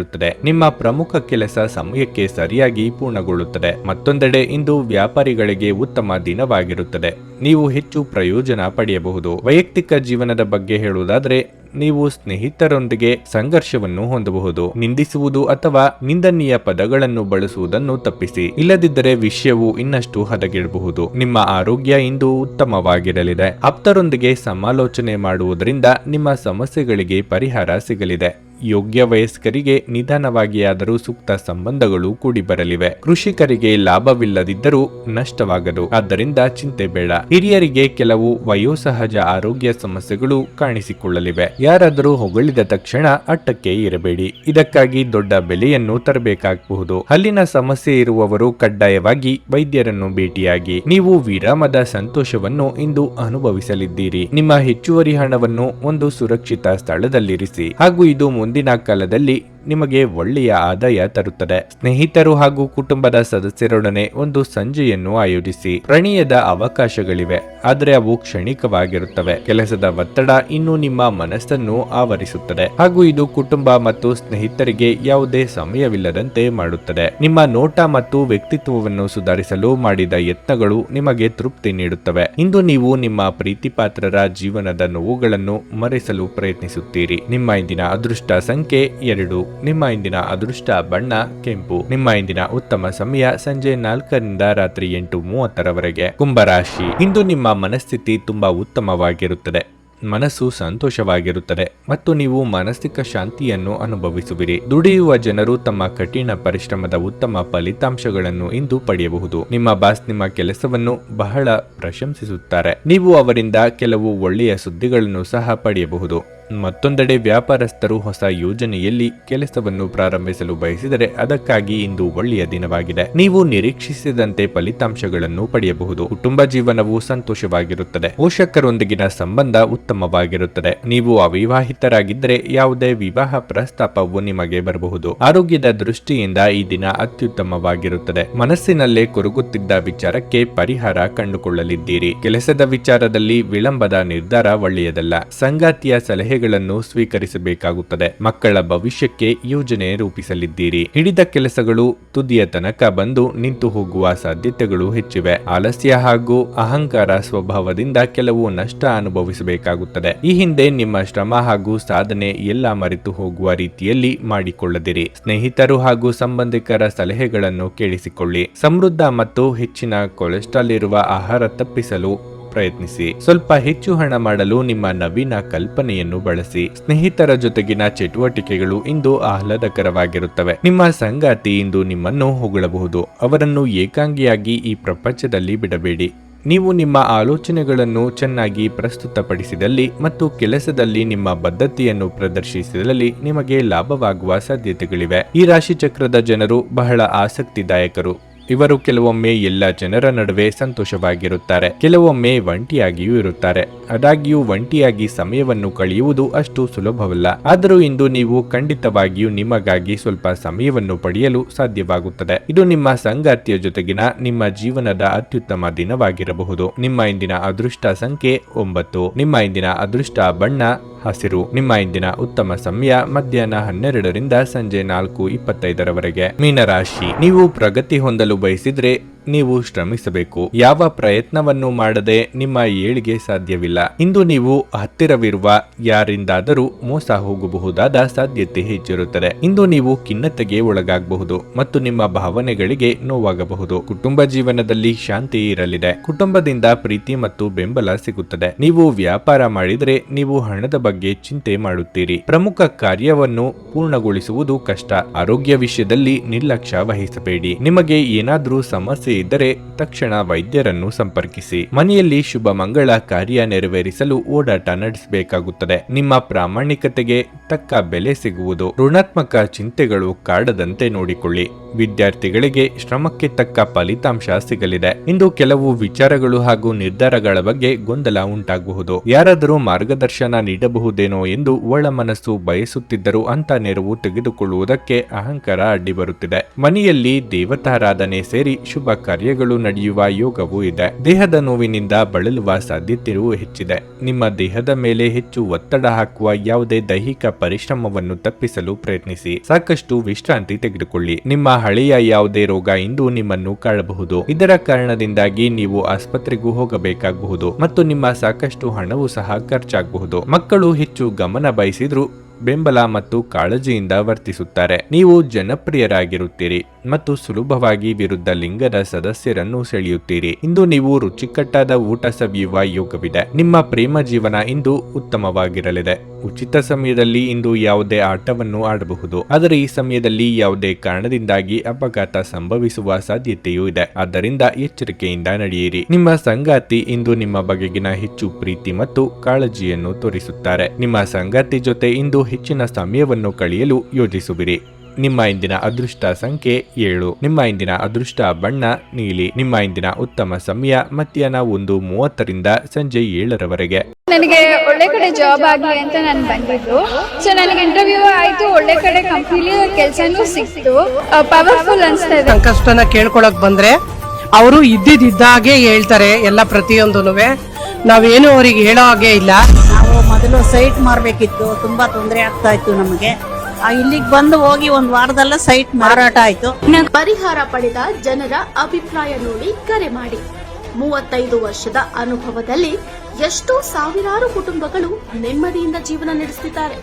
ನಿಮ್ಮ ಪ್ರಮುಖ ಕೆಲಸ ಸಮಯಕ್ಕೆ ಸರಿಯಾಗಿ ಪೂರ್ಣಗೊಳ್ಳುತ್ತದೆ. ಮತ್ತೊಂದೆಡೆ ಇಂದು ವ್ಯಾಪಾರಿಗಳಿಗೆ ಉತ್ತಮ ದಿನವಾಗಿರುತ್ತದೆ. ನೀವು ಹೆಚ್ಚು ಪ್ರಯೋಜನ ಪಡೆಯಬಹುದು. ವೈಯಕ್ತಿಕ ಜೀವನದ ಬಗ್ಗೆ ಹೇಳುವುದಾದರೆ ನೀವು ಸ್ನೇಹಿತರೊಂದಿಗೆ ಸಂಘರ್ಷವನ್ನು ಹೊಂದಬಹುದು. ನಿಂದಿಸುವುದು ಅಥವಾ ನಿಂದನೀಯ ಪದಗಳನ್ನು ಬಳಸುವುದನ್ನು ತಪ್ಪಿಸಿ. ಇಲ್ಲದಿದ್ದರೆ ವಿಷಯವು ಇನ್ನಷ್ಟು ಹದಗೆಡಬಹುದು. ನಿಮ್ಮ ಆರೋಗ್ಯ ಇಂದು ಉತ್ತಮವಾಗಿರಲಿದೆ. ಆಪ್ತರೊಂದಿಗೆ ಸಮಾಲೋಚನೆ ಮಾಡುವುದರಿಂದ ನಿಮ್ಮ ಸಮಸ್ಯೆಗಳಿಗೆ ಪರಿಹಾರ ಸಿಗಲಿದೆ. ಯೋಗ್ಯ ವಯಸ್ಕರಿಗೆ ನಿಧಾನವಾಗಿಯಾದರೂ ಸೂಕ್ತ ಸಂಬಂಧಗಳು ಕೂಡಿ ಬರಲಿವೆ. ಕೃಷಿಕರಿಗೆ ಲಾಭವಿಲ್ಲದಿದ್ದರೂ ನಷ್ಟವಾಗದು. ಆದ್ದರಿಂದ ಚಿಂತೆ ಬೇಡ. ಹಿರಿಯರಿಗೆ ಕೆಲವು ವಯೋಸಹಜ ಆರೋಗ್ಯ ಸಮಸ್ಯೆಗಳು ಕಾಣಿಸಿಕೊಳ್ಳಲಿವೆ. ಯಾರಾದರೂ ಹೊಗಳಿದ ತಕ್ಷಣ ಅಟ್ಟಕ್ಕೆ ಇರಬೇಡಿ. ಇದಕ್ಕಾಗಿ ದೊಡ್ಡ ಬೆಲೆಯನ್ನು ತರಬೇಕಾಗಬಹುದು. ಹಲ್ಲಿನ ಸಮಸ್ಯೆ ಇರುವವರು ಕಡ್ಡಾಯವಾಗಿ ವೈದ್ಯರನ್ನು ಭೇಟಿಯಾಗಿ. ನೀವು ವಿರಾಮದ ಸಂತೋಷವನ್ನು ಇಂದು ಅನುಭವಿಸಲಿದ್ದೀರಿ. ನಿಮ್ಮ ಹೆಚ್ಚುವರಿ ಹಣವನ್ನು ಒಂದು ಸುರಕ್ಷಿತ ಸ್ಥಳದಲ್ಲಿರಿಸಿ ಹಾಗೂ ಇದು ಮುಂದಿನ ಕಾಲದಲ್ಲಿ ನಿಮಗೆ ಒಳ್ಳೆಯ ಆದಾಯ ತರುತ್ತದೆ. ಸ್ನೇಹಿತರು ಹಾಗೂ ಕುಟುಂಬದ ಸದಸ್ಯರೊಡನೆ ಒಂದು ಸಂಜೆಯನ್ನು ಆಯೋಜಿಸಿ. ಪ್ರಣಯದ ಅವಕಾಶಗಳಿವೆ, ಆದರೆ ಅವು ಕ್ಷಣಿಕವಾಗಿರುತ್ತವೆ. ಕೆಲಸದ ಒತ್ತಡ ಇನ್ನು ನಿಮ್ಮ ಮನಸ್ಸನ್ನು ಆವರಿಸುತ್ತದೆ ಹಾಗೂ ಇದು ಕುಟುಂಬ ಮತ್ತು ಸ್ನೇಹಿತರಿಗೆ ಯಾವುದೇ ಸಮಯವಿಲ್ಲದಂತೆ ಮಾಡುತ್ತದೆ. ನಿಮ್ಮ ನೋಟ ಮತ್ತು ವ್ಯಕ್ತಿತ್ವವನ್ನು ಸುಧಾರಿಸಲು ಮಾಡಿದ ಯತ್ನಗಳು ನಿಮಗೆ ತೃಪ್ತಿ ನೀಡುತ್ತವೆ. ಇಂದು ನೀವು ನಿಮ್ಮ ಪ್ರೀತಿಪಾತ್ರರ ಜೀವನದ ನೋವುಗಳನ್ನು ಮರೆಸಲು ಪ್ರಯತ್ನಿಸುತ್ತೀರಿ. ನಿಮ್ಮ ಇಂದಿನ ಅದೃಷ್ಟ ಸಂಖ್ಯೆ 2. ನಿಮ್ಮ ಇಂದಿನ ಅದೃಷ್ಟ ಬಣ್ಣ ಕೆಂಪು. ನಿಮ್ಮ ಇಂದಿನ ಉತ್ತಮ ಸಮಯ ಸಂಜೆ 4 ರಾತ್ರಿ 8:30ರವರೆಗೆ. ಕುಂಭರಾಶಿ. ಇಂದು ನಿಮ್ಮ ಮನಸ್ಥಿತಿ ತುಂಬಾ ಉತ್ತಮವಾಗಿರುತ್ತದೆ. ಮನಸ್ಸು ಸಂತೋಷವಾಗಿರುತ್ತದೆ ಮತ್ತು ನೀವು ಮಾನಸಿಕ ಶಾಂತಿಯನ್ನು ಅನುಭವಿಸುವಿರಿ. ದುಡಿಯುವ ಜನರು ತಮ್ಮ ಕಠಿಣ ಪರಿಶ್ರಮದ ಉತ್ತಮ ಫಲಿತಾಂಶಗಳನ್ನು ಇಂದು ಪಡೆಯಬಹುದು. ನಿಮ್ಮ ಬಾಸ್ ನಿಮ್ಮ ಕೆಲಸವನ್ನು ಬಹಳ ಪ್ರಶಂಸಿಸುತ್ತಾರೆ. ನೀವು ಅವರಿಂದ ಕೆಲವು ಒಳ್ಳೆಯ ಸುದ್ದಿಗಳನ್ನು ಸಹ ಪಡೆಯಬಹುದು. ಮತ್ತೊಂದೆಡೆ ವ್ಯಾಪಾರಸ್ಥರು ಹೊಸ ಯೋಜನೆಯಲ್ಲಿ ಕೆಲಸವನ್ನು ಪ್ರಾರಂಭಿಸಲು ಬಯಸಿದರೆ ಅದಕ್ಕಾಗಿ ಇಂದು ಒಳ್ಳೆಯ ದಿನವಾಗಿದೆ. ನೀವು ನಿರೀಕ್ಷಿಸಿದಂತೆ ಫಲಿತಾಂಶಗಳನ್ನು ಪಡೆಯಬಹುದು. ಕುಟುಂಬ ಜೀವನವು ಸಂತೋಷವಾಗಿರುತ್ತದೆ. ಪೋಷಕರೊಂದಿಗಿನ ಸಂಬಂಧ ಉತ್ತಮವಾಗಿರುತ್ತದೆ. ನೀವು ಅವಿವಾಹಿತರಾಗಿದ್ದರೆ ಯಾವುದೇ ವಿವಾಹ ಪ್ರಸ್ತಾಪವು ನಿಮಗೆ ಬರಬಹುದು. ಆರೋಗ್ಯದ ದೃಷ್ಟಿಯಿಂದ ಈ ದಿನ ಅತ್ಯುತ್ತಮವಾಗಿರುತ್ತದೆ. ಮನಸ್ಸಿನಲ್ಲೇ ಕೊರಗುತ್ತಿದ್ದ ವಿಚಾರಕ್ಕೆ ಪರಿಹಾರ ಕಂಡುಕೊಳ್ಳಲಿದ್ದೀರಿ. ಕೆಲಸದ ವಿಚಾರದಲ್ಲಿ ವಿಳಂಬದ ನಿರ್ಧಾರ ಒಳ್ಳೆಯದಲ್ಲ. ಸಂಗಾತಿಯ ಸಲಹೆಗಳನ್ನು ಸ್ವೀಕರಿಸಬೇಕಾಗುತ್ತದೆ. ಮಕ್ಕಳ ಭವಿಷ್ಯಕ್ಕೆ ಯೋಜನೆ ರೂಪಿಸಲಿದ್ದೀರಿ. ಹಿಡಿದ ಕೆಲಸಗಳು ತುದಿಯ ತನಕ ಬಂದು ನಿಂತು ಹೋಗುವ ಸಾಧ್ಯತೆಗಳು ಹೆಚ್ಚಿವೆ. ಆಲಸ್ಯ ಹಾಗೂ ಅಹಂಕಾರ ಸ್ವಭಾವದಿಂದ ಕೆಲವು ನಷ್ಟ ಅನುಭವಿಸಬೇಕಾಗುತ್ತದೆ. ಈ ಹಿಂದೆ ನಿಮ್ಮ ಶ್ರಮ ಹಾಗೂ ಸಾಧನೆ ಎಲ್ಲ ಮರೆತು ಹೋಗುವ ರೀತಿಯಲ್ಲಿ ಮಾಡಿಕೊಳ್ಳದಿರಿ. ಸ್ನೇಹಿತರು ಹಾಗೂ ಸಂಬಂಧಿಕರ ಸಲಹೆಗಳನ್ನು ಕೇಳಿಸಿಕೊಳ್ಳಿ. ಸಮೃದ್ಧ ಮತ್ತು ಹೆಚ್ಚಿನ ಕೊಲೆಸ್ಟ್ರಾಲ್ ಇರುವ ಆಹಾರ ತಪ್ಪಿಸಲು ಪ್ರಯತ್ನಿಸಿ. ಸ್ವಲ್ಪ ಹೆಚ್ಚು ಹಣ ಮಾಡಲು ನಿಮ್ಮ ನವೀನ ಕಲ್ಪನೆಯನ್ನು ಬಳಸಿ. ಸ್ನೇಹಿತರ ಜೊತೆಗಿನ ಚಟುವಟಿಕೆಗಳು ಇಂದು ಆಹ್ಲಾದಕರವಾಗಿರುತ್ತವೆ. ನಿಮ್ಮ ಸಂಗಾತಿ ಇಂದು ನಿಮ್ಮನ್ನು ಹೊಗಳಬಹುದು. ಅವರನ್ನು ಏಕಾಂಗಿಯಾಗಿ ಈ ಪ್ರಪಂಚದಲ್ಲಿ ಬಿಡಬೇಡಿ. ನೀವು ನಿಮ್ಮ ಆಲೋಚನೆಗಳನ್ನು ಚೆನ್ನಾಗಿ ಪ್ರಸ್ತುತಪಡಿಸಿದಲ್ಲಿ ಮತ್ತು ಕೆಲಸದಲ್ಲಿ ನಿಮ್ಮ ಬದ್ಧತೆಯನ್ನು ಪ್ರದರ್ಶಿಸಿದಲ್ಲಿ ನಿಮಗೆ ಲಾಭವಾಗುವ ಸಾಧ್ಯತೆಗಳಿವೆ. ಈ ರಾಶಿ ಚಕ್ರದ ಜನರು ಬಹಳ ಆಸಕ್ತಿದಾಯಕರು. ಇವರು ಕೆಲವೊಮ್ಮೆ ಎಲ್ಲ ಜನರ ನಡುವೆ ಸಂತೋಷವಾಗಿರುತ್ತಾರೆ, ಕೆಲವೊಮ್ಮೆ ಒಂಟಿಯಾಗಿಯೂ ಇರುತ್ತಾರೆ. ಆದಾಗ್ಯೂ ಒಂಟಿಯಾಗಿ ಸಮಯವನ್ನು ಕಳೆಯುವುದು ಅಷ್ಟು ಸುಲಭವಲ್ಲ. ಆದರೂ ಇಂದು ನೀವು ಖಂಡಿತವಾಗಿಯೂ ನಿಮಗಾಗಿ ಸ್ವಲ್ಪ ಸಮಯವನ್ನು ಪಡೆಯಲು ಸಾಧ್ಯವಾಗುತ್ತದೆ. ಇದು ನಿಮ್ಮ ಸಂಗಾತಿಯ ಜೊತೆಗಿನ ನಿಮ್ಮ ಜೀವನದ ಅತ್ಯುತ್ತಮ ದಿನವಾಗಿರಬಹುದು. ನಿಮ್ಮ ಇಂದಿನ ಅದೃಷ್ಟ ಸಂಖ್ಯೆ 9. ನಿಮ್ಮ ಇಂದಿನ ಅದೃಷ್ಟ ಬಣ್ಣ ಹಸಿರು. ನಿಮ್ಮ ಇಂದಿನ ಉತ್ತಮ ಸಮಯ ಮಧ್ಯಾಹ್ನ 12ರಿಂದ ಸಂಜೆ 4:25 ಮೀನರಾಶಿ, ನೀವು ಪ್ರಗತಿ ಹೊಂದಲು ಬಯಸಿದ್ರೆ ನೀವು ಶ್ರಮಿಸಬೇಕು. ಯಾವ ಪ್ರಯತ್ನವನ್ನು ಮಾಡದೆ ನಿಮ್ಮ ಏಳಿಗೆ ಸಾಧ್ಯವಿಲ್ಲ. ಇಂದು ನೀವು ಹತ್ತಿರವಿರುವ ಯಾರಿಂದಾದರೂ ಮೋಸ ಹೋಗಬಹುದಾದ ಸಾಧ್ಯತೆ ಹೆಚ್ಚಿರುತ್ತದೆ. ಇಂದು ನೀವು ಖಿನ್ನತೆಗೆ ಒಳಗಾಗಬಹುದು ಮತ್ತು ನಿಮ್ಮ ಭಾವನೆಗಳಿಗೆ ನೋವಾಗಬಹುದು. ಕುಟುಂಬ ಜೀವನದಲ್ಲಿ ಶಾಂತಿ ಇರಲಿದೆ. ಕುಟುಂಬದಿಂದ ಪ್ರೀತಿ ಮತ್ತು ಬೆಂಬಲ ಸಿಗುತ್ತದೆ. ನೀವು ವ್ಯಾಪಾರ ಮಾಡಿದರೆ ನೀವು ಹಣದ ಬಗ್ಗೆ ಚಿಂತೆ ಮಾಡುತ್ತೀರಿ. ಪ್ರಮುಖ ಕಾರ್ಯವನ್ನು ಪೂರ್ಣಗೊಳಿಸುವುದು ಕಷ್ಟ. ಆರೋಗ್ಯ ವಿಷಯದಲ್ಲಿ ನಿರ್ಲಕ್ಷ್ಯ ವಹಿಸಬೇಡಿ. ನಿಮಗೆ ಏನಾದರೂ ಸಮಸ್ಯೆ ಇದ್ದರೆ ತಕ್ಷಣ ವೈದ್ಯರನ್ನು ಸಂಪರ್ಕಿಸಿ. ಮನೆಯಲ್ಲಿ ಶುಭ ಮಂಗಳ ಕಾರ್ಯ ನೆರವೇರಿಸಲು ಓಡಾಟ ನಡೆಸಬೇಕಾಗುತ್ತದೆ. ನಿಮ್ಮ ಪ್ರಾಮಾಣಿಕತೆಗೆ ತಕ್ಕ ಬೆಲೆ ಸಿಗುವುದು. ಋಣಾತ್ಮಕ ಚಿಂತೆಗಳು ಕಾಡದಂತೆ ನೋಡಿಕೊಳ್ಳಿ. ವಿದ್ಯಾರ್ಥಿಗಳಿಗೆ ಶ್ರಮಕ್ಕೆ ತಕ್ಕ ಫಲಿತಾಂಶ ಸಿಗಲಿದೆ. ಇಂದು ಕೆಲವು ವಿಚಾರಗಳು ಹಾಗೂ ನಿರ್ಧಾರಗಳ ಬಗ್ಗೆ ಗೊಂದಲ ಉಂಟಾಗಬಹುದು. ಯಾರಾದರೂ ಮಾರ್ಗದರ್ಶನ ನೀಡಬಹುದೇನೋ ಎಂದು ಒಳ ಮನಸ್ಸು ಬಯಸುತ್ತಿದ್ದರೂ ಅಂತ ನೆರವು ತೆಗೆದುಕೊಳ್ಳುವುದಕ್ಕೆ ಅಹಂಕಾರ ಅಡ್ಡಿ ಬರುತ್ತಿದೆ. ಮನೆಯಲ್ಲಿ ದೇವತಾರಾಧನೆ ಸೇರಿ ಶುಭ ಕಾರ್ಯಗಳು ನಡೆಯುವ ಯೋಗವೂ ಇದೆ. ದೇಹದ ನೋವಿನಿಂದ ಬಳಲುವ ಸಾಧ್ಯತೆಯೂ ಹೆಚ್ಚಿದೆ. ನಿಮ್ಮ ದೇಹದ ಮೇಲೆ ಹೆಚ್ಚು ಒತ್ತಡ ಹಾಕುವ ಯಾವುದೇ ದೈಹಿಕ ಪರಿಶ್ರಮವನ್ನು ತಪ್ಪಿಸಲು ಪ್ರಯತ್ನಿಸಿ. ಸಾಕಷ್ಟು ವಿಶ್ರಾಂತಿ ತೆಗೆದುಕೊಳ್ಳಿ. ನಿಮ್ಮ ಹಳೆಯ ಯಾವುದೇ ರೋಗ ಇಂದು ನಿಮ್ಮನ್ನು ಕಾಡಬಹುದು. ಇದರ ಕಾರಣದಿಂದಾಗಿ ನೀವು ಆಸ್ಪತ್ರೆಗೂ ಹೋಗಬೇಕಾಗಬಹುದು ಮತ್ತು ನಿಮ್ಮ ಸಾಕಷ್ಟು ಹಣವೂ ಸಹ ಖರ್ಚಾಗಬಹುದು. ಮಕ್ಕಳು ಹೆಚ್ಚು ಗಮನ ಬಯಸಿದ್ರು ಬೆಂಬಲ ಮತ್ತು ಕಾಳಜಿಯಿಂದ ವರ್ತಿಸುತ್ತಾರೆ. ನೀವು ಜನಪ್ರಿಯರಾಗಿರುತ್ತೀರಿ ಮತ್ತು ಸುಲಭವಾಗಿ ವಿರುದ್ಧ ಲಿಂಗದ ಸದಸ್ಯರನ್ನು ಸೆಳೆಯುತ್ತೀರಿ. ಇಂದು ನೀವು ರುಚಿಕಟ್ಟಾದ ಊಟ ಸವಿಯುವ ಯೋಗವಿದೆ. ನಿಮ್ಮ ಪ್ರೇಮ ಜೀವನ ಇಂದು ಉತ್ತಮವಾಗಿರಲಿದೆ. ಉಚಿತ ಸಮಯದಲ್ಲಿ ಇಂದು ಯಾವುದೇ ಆಟವನ್ನು ಆಡಬಹುದು. ಆದರೆ ಈ ಸಮಯದಲ್ಲಿ ಯಾವುದೇ ಕಾರಣದಿಂದಾಗಿ ಅಪಘಾತ ಸಂಭವಿಸುವ ಸಾಧ್ಯತೆಯೂ ಇದೆ. ಆದ್ದರಿಂದ ಎಚ್ಚರಿಕೆಯಿಂದ ನಡೆಯಿರಿ. ನಿಮ್ಮ ಸಂಗಾತಿ ಇಂದು ನಿಮ್ಮ ಬಗೆಗಿನ ಹೆಚ್ಚು ಪ್ರೀತಿ ಮತ್ತು ಕಾಳಜಿಯನ್ನು ತೋರಿಸುತ್ತಾರೆ. ನಿಮ್ಮ ಸಂಗಾತಿ ಜೊತೆ ಇಂದು ಹೆಚ್ಚಿನ ಸಮಯವನ್ನು ಕಳೆಯಲು ಯೋಜಿಸುವಿರಿ. ನಿಮ್ಮ ಇಂದಿನ ಅದೃಷ್ಟ ಸಂಖ್ಯೆ 7. ನಿಮ್ಮ ಇಂದಿನ ಅದೃಷ್ಟ ಬಣ್ಣ ನೀಲಿ. ನಿಮ್ಮ ಇಂದಿನ ಉತ್ತಮ ಸಮಯ ಮಧ್ಯಾಹ್ನ 1:30ರಿಂದ ಸಂಜೆ 7:00 ನನಗೆ ಒಳ್ಳೆ ಕಡೆ ಜಾಬ್ ಆಗಲಿ ಅಂತ ನಾನು ಬಂದಿದ್ದು. ಸೊ ನನಗೆ ಇಂಟರ್ವ್ಯೂ ಆಯ್ತು, ಒಳ್ಳೆ ಕಡೆ ಕಂಪ್ನಿಲಿ ಕೆಲಸನೂ ಸಿಕ್ತು. ಪವರ್ಫುಲ್ ಅನ್ಸ್ತಾ ಇದೆ. ಸಂಕಷ್ಟನ ಕೇಳ್ಕೊಳಕ್ ಬಂದ್ರೆ ಅವರು ಇದ್ದಿದ್ದಾಗೆ ಹೇಳ್ತಾರೆ ಎಲ್ಲ ಪ್ರತಿಯೊಂದೂನುವೆ. ನಾವೇನು ಅವ್ರಿಗೆ ಹೇಳೋ ಹಾಗೆ ಇಲ್ಲ. ನಾವು ಮೊದಲು ಸೈಟ್ ಮಾರಬೇಕಿತ್ತು, ತುಂಬಾ ತೊಂದರೆ ಆಗ್ತಾ ಇತ್ತು ನಮಗೆ. ಇಲ್ಲಿಗೆ ಬಂದು ಹೋಗಿ ಒಂದು ವಾರದಲ್ಲ ಸೈಟ್ ಮಾರಾಟ ಆಯ್ತು. ಪರಿಹಾರ ಪಡೆದ ಜನರ ಅಭಿಪ್ರಾಯ ನೋಡಿ ಕರೆ ಮಾಡಿ. 35 ವರ್ಷದ ಅನುಭವದಲ್ಲಿ ಎಷ್ಟೋ ಸಾವಿರಾರು ಕುಟುಂಬಗಳು ನೆಮ್ಮದಿಯಿಂದ ಜೀವನ ನಡೆಸುತ್ತಿದ್ದಾರೆ.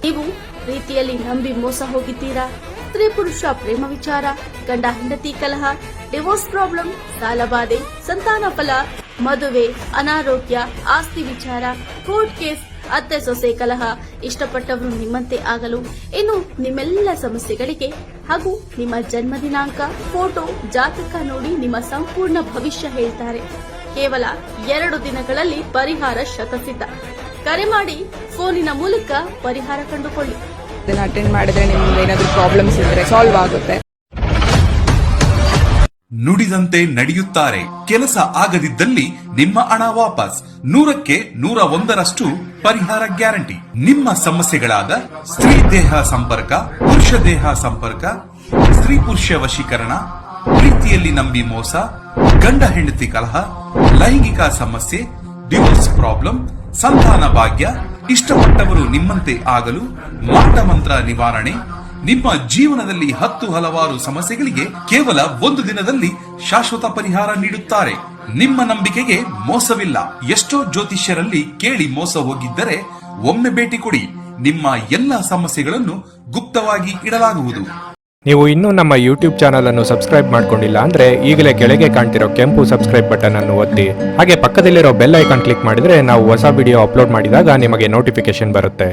ನೀವು ಪ್ರೀತಿಯಲ್ಲಿ ನಂಬಿ ಮೋಸ ಹೋಗಿದ್ದೀರಾ? ಸ್ತ್ರೀ ಪುರುಷ ಪ್ರೇಮ ವಿಚಾರ, ಗಂಡ ಹೆಂಡತಿ ಕಲಹ, ಡಿವೋರ್ಸ್ ಪ್ರಾಬ್ಲಮ್, ಸಾಲಬಾಧೆ, ಸಂತಾನ ಫಲ, ಮದುವೆ, ಅನಾರೋಗ್ಯ, ಆಸ್ತಿ ವಿಚಾರ, ಕೋರ್ಟ್ ಕೇಸ್, ಅತ್ತೆ ಸೊಸೆ ಕಲಹ, ಇಷ್ಟಪಟ್ಟವರು ನಿಮ್ಮಂತೆ ಆಗಲು, ಇನ್ನು ನಿಮ್ಮೆಲ್ಲ ಸಮಸ್ಯೆಗಳಿಗೆ ಹಾಗೂ ನಿಮ್ಮ ಜನ್ಮ ದಿನಾಂಕ, ಫೋಟೋ, ಜಾತಕ ನೋಡಿ ನಿಮ್ಮ ಸಂಪೂರ್ಣ ಭವಿಷ್ಯ ಹೇಳ್ತಾರೆ. ಕೇವಲ 2 ದಿನಗಳಲ್ಲಿ ಪರಿಹಾರ ಶತಸಿದ್ಧ. ಕರೆ ಮಾಡಿ ಫೋನಿನ ಮೂಲಕ ಪರಿಹಾರ ಕಂಡುಕೊಳ್ಳಿ. ಅಟೆಂಡ್ ಮಾಡಿದ್ರೆ ನಿಮ್ಗೆ ಏನಾದರೂ ಪ್ರಾಬ್ಲಮ್ಸ್ ಇದ್ರೆ ಸಾಲ್ವ್ ಆಗುತ್ತೆ. ನುಡಿದಂತೆ ನಡೆಯುತ್ತಾರೆ. ಕೆಲಸ ಆಗದಿದ್ದಲ್ಲಿ ನಿಮ್ಮ ಹಣ ವಾಪಸ್. 100ಕ್ಕೆ 101ರಷ್ಟು ಪರಿಹಾರ ಗ್ಯಾರಂಟಿ. ನಿಮ್ಮ ಸಮಸ್ಯೆಗಳಾದ ಸ್ತ್ರೀ ದೇಹ ಸಂಪರ್ಕ, ಪುರುಷ ದೇಹ ಸಂಪರ್ಕ, ಸ್ತ್ರೀ ಪುರುಷ ವಶೀಕರಣ, ಪ್ರೀತಿಯಲ್ಲಿ ನಂಬಿ ಮೋಸ, ಗಂಡ ಹೆಂಡತಿ ಕಲಹ, ಲೈಂಗಿಕ ಸಮಸ್ಯೆ, ಡಿವೋರ್ಸ್ ಪ್ರಾಬ್ಲಮ್, ಸಂತಾನ ಭಾಗ್ಯ, ಇಷ್ಟಪಟ್ಟವರು ನಿಮ್ಮಂತೆ ಆಗಲು, ಮಾಟ ಮಂತ್ರ ನಿವಾರಣೆ, ನಿಮ್ಮ ಜೀವನದಲ್ಲಿ 10 ಹಲವಾರು ಸಮಸ್ಯೆಗಳಿಗೆ ಕೇವಲ 1 ದಿನದಲ್ಲಿ ಶಾಶ್ವತ ಪರಿಹಾರ ನೀಡುತ್ತಾರೆ. ನಿಮ್ಮ ನಂಬಿಕೆಗೆ ಮೋಸವಿಲ್ಲ. ಎಷ್ಟೋ ಜ್ಯೋತಿಷ್ಯರಲ್ಲಿ ಕೇಳಿ ಮೋಸ ಹೋಗಿದ್ದರೆ ಒಮ್ಮೆ ಭೇಟಿ ಕೊಡಿ. ನಿಮ್ಮ ಎಲ್ಲ ಸಮಸ್ಯೆಗಳನ್ನು ಗುಪ್ತವಾಗಿ ಇಡಲಾಗುವುದು. ನೀವು ಇನ್ನೂ ನಮ್ಮ ಯೂಟ್ಯೂಬ್ ಚಾನಲ್ ಅನ್ನು ಸಬ್ಸ್ಕ್ರೈಬ್ ಮಾಡ್ಕೊಂಡಿಲ್ಲ ಅಂದ್ರೆ ಈಗಲೇ ಕೆಳಗೆ ಕಾಣ್ತಿರೋ ಕೆಂಪು ಸಬ್ಸ್ಕ್ರೈಬ್ ಬಟನ್ ಅನ್ನು ಒತ್ತಿ. ಹಾಗೆ ಪಕ್ಕದಲ್ಲಿರೋ ಬೆಲ್ ಐಕಾನ್ ಕ್ಲಿಕ್ ಮಾಡಿದ್ರೆ ನಾವು ಹೊಸ ವಿಡಿಯೋ ಅಪ್ಲೋಡ್ ಮಾಡಿದಾಗ ನಿಮಗೆ ನೋಟಿಫಿಕೇಶನ್ ಬರುತ್ತೆ.